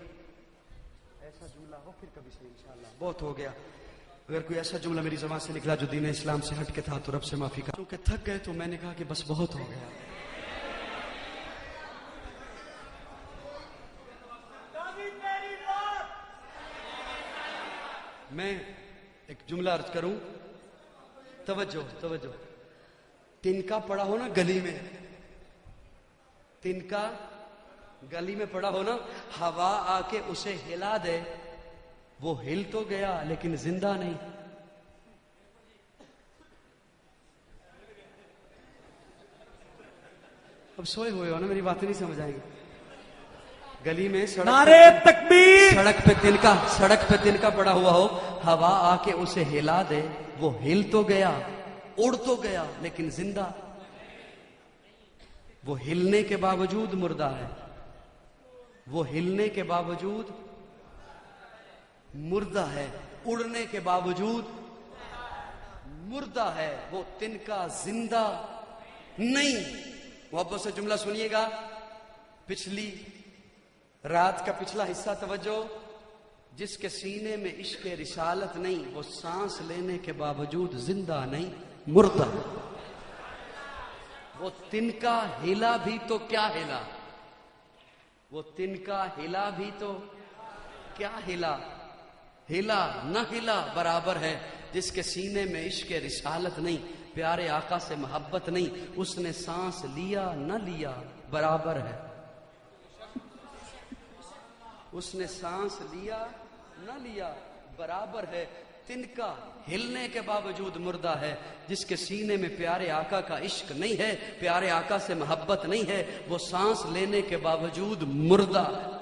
ایسا جملہ ہو پھر کبھی سے انشاءاللہ. بہت ہو گیا. اگر کوئی ایسا جملہ میری زبان سے نکلا جو دین اسلام سے ہٹ کے تھا تو رب سے معافی کا. کیونکہ تھک گئے تو میں نے کہا کہ بس بہت ہو گیا. میں ایک جملہ عرض کروں, توجہ توجہ. تنکا پڑا ہو نا گلی میں, تنکا گلی میں پڑا ہو نا, ہوا آ کے اسے ہلا دے, وہ ہل تو گیا لیکن زندہ نہیں. اب سوئے ہوئے ہو نا, میری باتیں نہیں سمجھ آئیں گی. گلی میں نعرے تکبیر, سڑک پہ تنکا پڑا ہوا ہو, ہوا آ کے اسے ہلا دے, وہ ہل تو گیا, اڑ تو گیا لیکن زندہ. وہ ہلنے کے باوجود مردہ ہے, وہ ہلنے کے باوجود مردہ ہے, اڑنے کے باوجود مردہ ہے. وہ تنکا زندہ نہیں. محبت سے جملہ سنیے گا, پچھلی رات کا پچھلا حصہ توجہ. جس کے سینے میں عشق رسالت نہیں, وہ سانس لینے کے باوجود زندہ نہیں, مردہ. وہ تنکا ہلا بھی تو کیا ہلا, وہ تنکا ہلا بھی تو کیا ہلا, ہلا نہ ہلا برابر ہے. جس کے سینے میں عشق رسالت نہیں, پیارے آقا سے محبت نہیں, اس نے سانس لیا نہ لیا برابر ہے. اس نے سانس لیا نہ لیا برابر ہے. تنکا ہلنے کے باوجود مردہ ہے. جس کے سینے میں پیارے آقا کا عشق نہیں ہے, پیارے آقا سے محبت نہیں ہے, وہ سانس لینے کے باوجود مردہ ہے.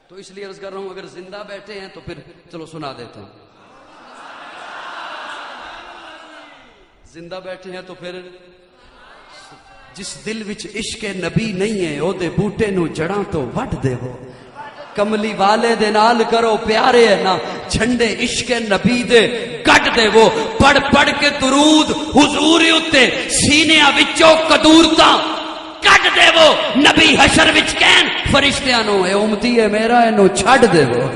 تو اس لیے عرض کر رہا ہوں, اگر زندہ بیٹھے ہیں تو پھر چلو سنا دیتا ہوں. زندہ بیٹھے ہیں تو پھر جس دل وچ عشق نبی نہیں ہے, او دے بوٹے نو جڑاں تو وڈ دے. ہو کملی والے دے نال کرو پیارے ہے نا, جھنڈے عشق نبی دے کٹ دے. وہ پڑھ پڑھ کے درود حضور اتے سینیاں وچوں قدورتاں کٹ دے. وہ نبی حشر وچ کہن فرشتیاں نو, اے امتی ہے میرا, اینو چھڈ دے. وہ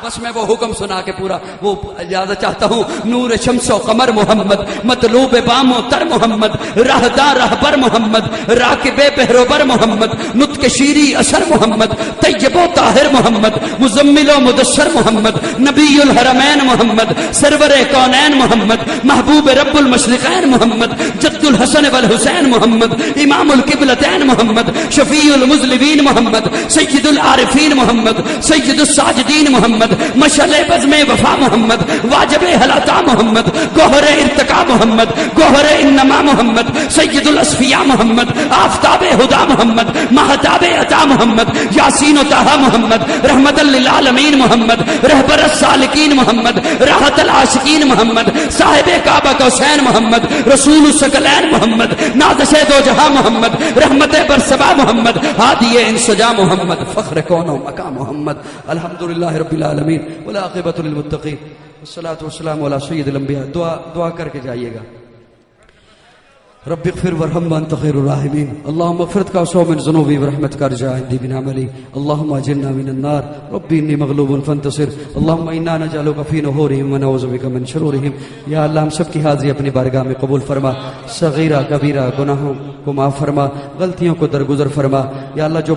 بس میں وہ حکم سنا کے پورا وہ اجازت چاہتا ہوں. نور شمس و قمر محمد, مطلوب بام و تر محمد, راہدار رہبر محمد, راکب بہروبر محمد, نطق شیری اثر محمد, طیب و طاہر محمد, مزمل و مدثر محمد, نبی الحرمین محمد, سرور کونین محمد, محبوب رب المشرقین محمد, جد الحسن والحسین محمد, امام القبلتین محمد, شفیع المذنبین محمد, سید العارفین محمد, سید الساجدین محمد, مشعل بزم وفا محمد, واجب حلاتا محمد, گوہر ارتقا محمد, گوہر انما محمد, سید الاصفیاء محمد, آفتاب ہدا محمد, مہتاب عطا محمد, یاسین و طہ محمد, رحمت للعالمین محمد, رہبر السالکین محمد, راحت العاشقین محمد, صاحب کعبہ کوثین محمد, رسول الثقلین محمد, نازش دو جہاں محمد, رحمت برسبا محمد, ہادی انسجا محمد, فخر کون و مقام محمد. الحمدللہ رب العالمین والعاقبۃ للمتقین والصلاۃ والسلام علی سید الانبیاء. دعا کر کے جائیے گا. رب اغفر وارحم وانت خیر الراحمین. اللهم اغفرت کا من ذنوبی ورحمتک ارجع عندي من عملی. اللهم اجرنا من النار. ربی انی مغلوب فانتصر. اللهم انا نجعلک فی نحورهم ونعوذ بک من شرورهم. یا اللہ ہم سب کی حاضری اپنی بارگاہ میں قبول فرما. صغیرہ کبیرہ گناہوں کو معاف فرما, غلطیوں کو درگزر فرما. یا اللہ جو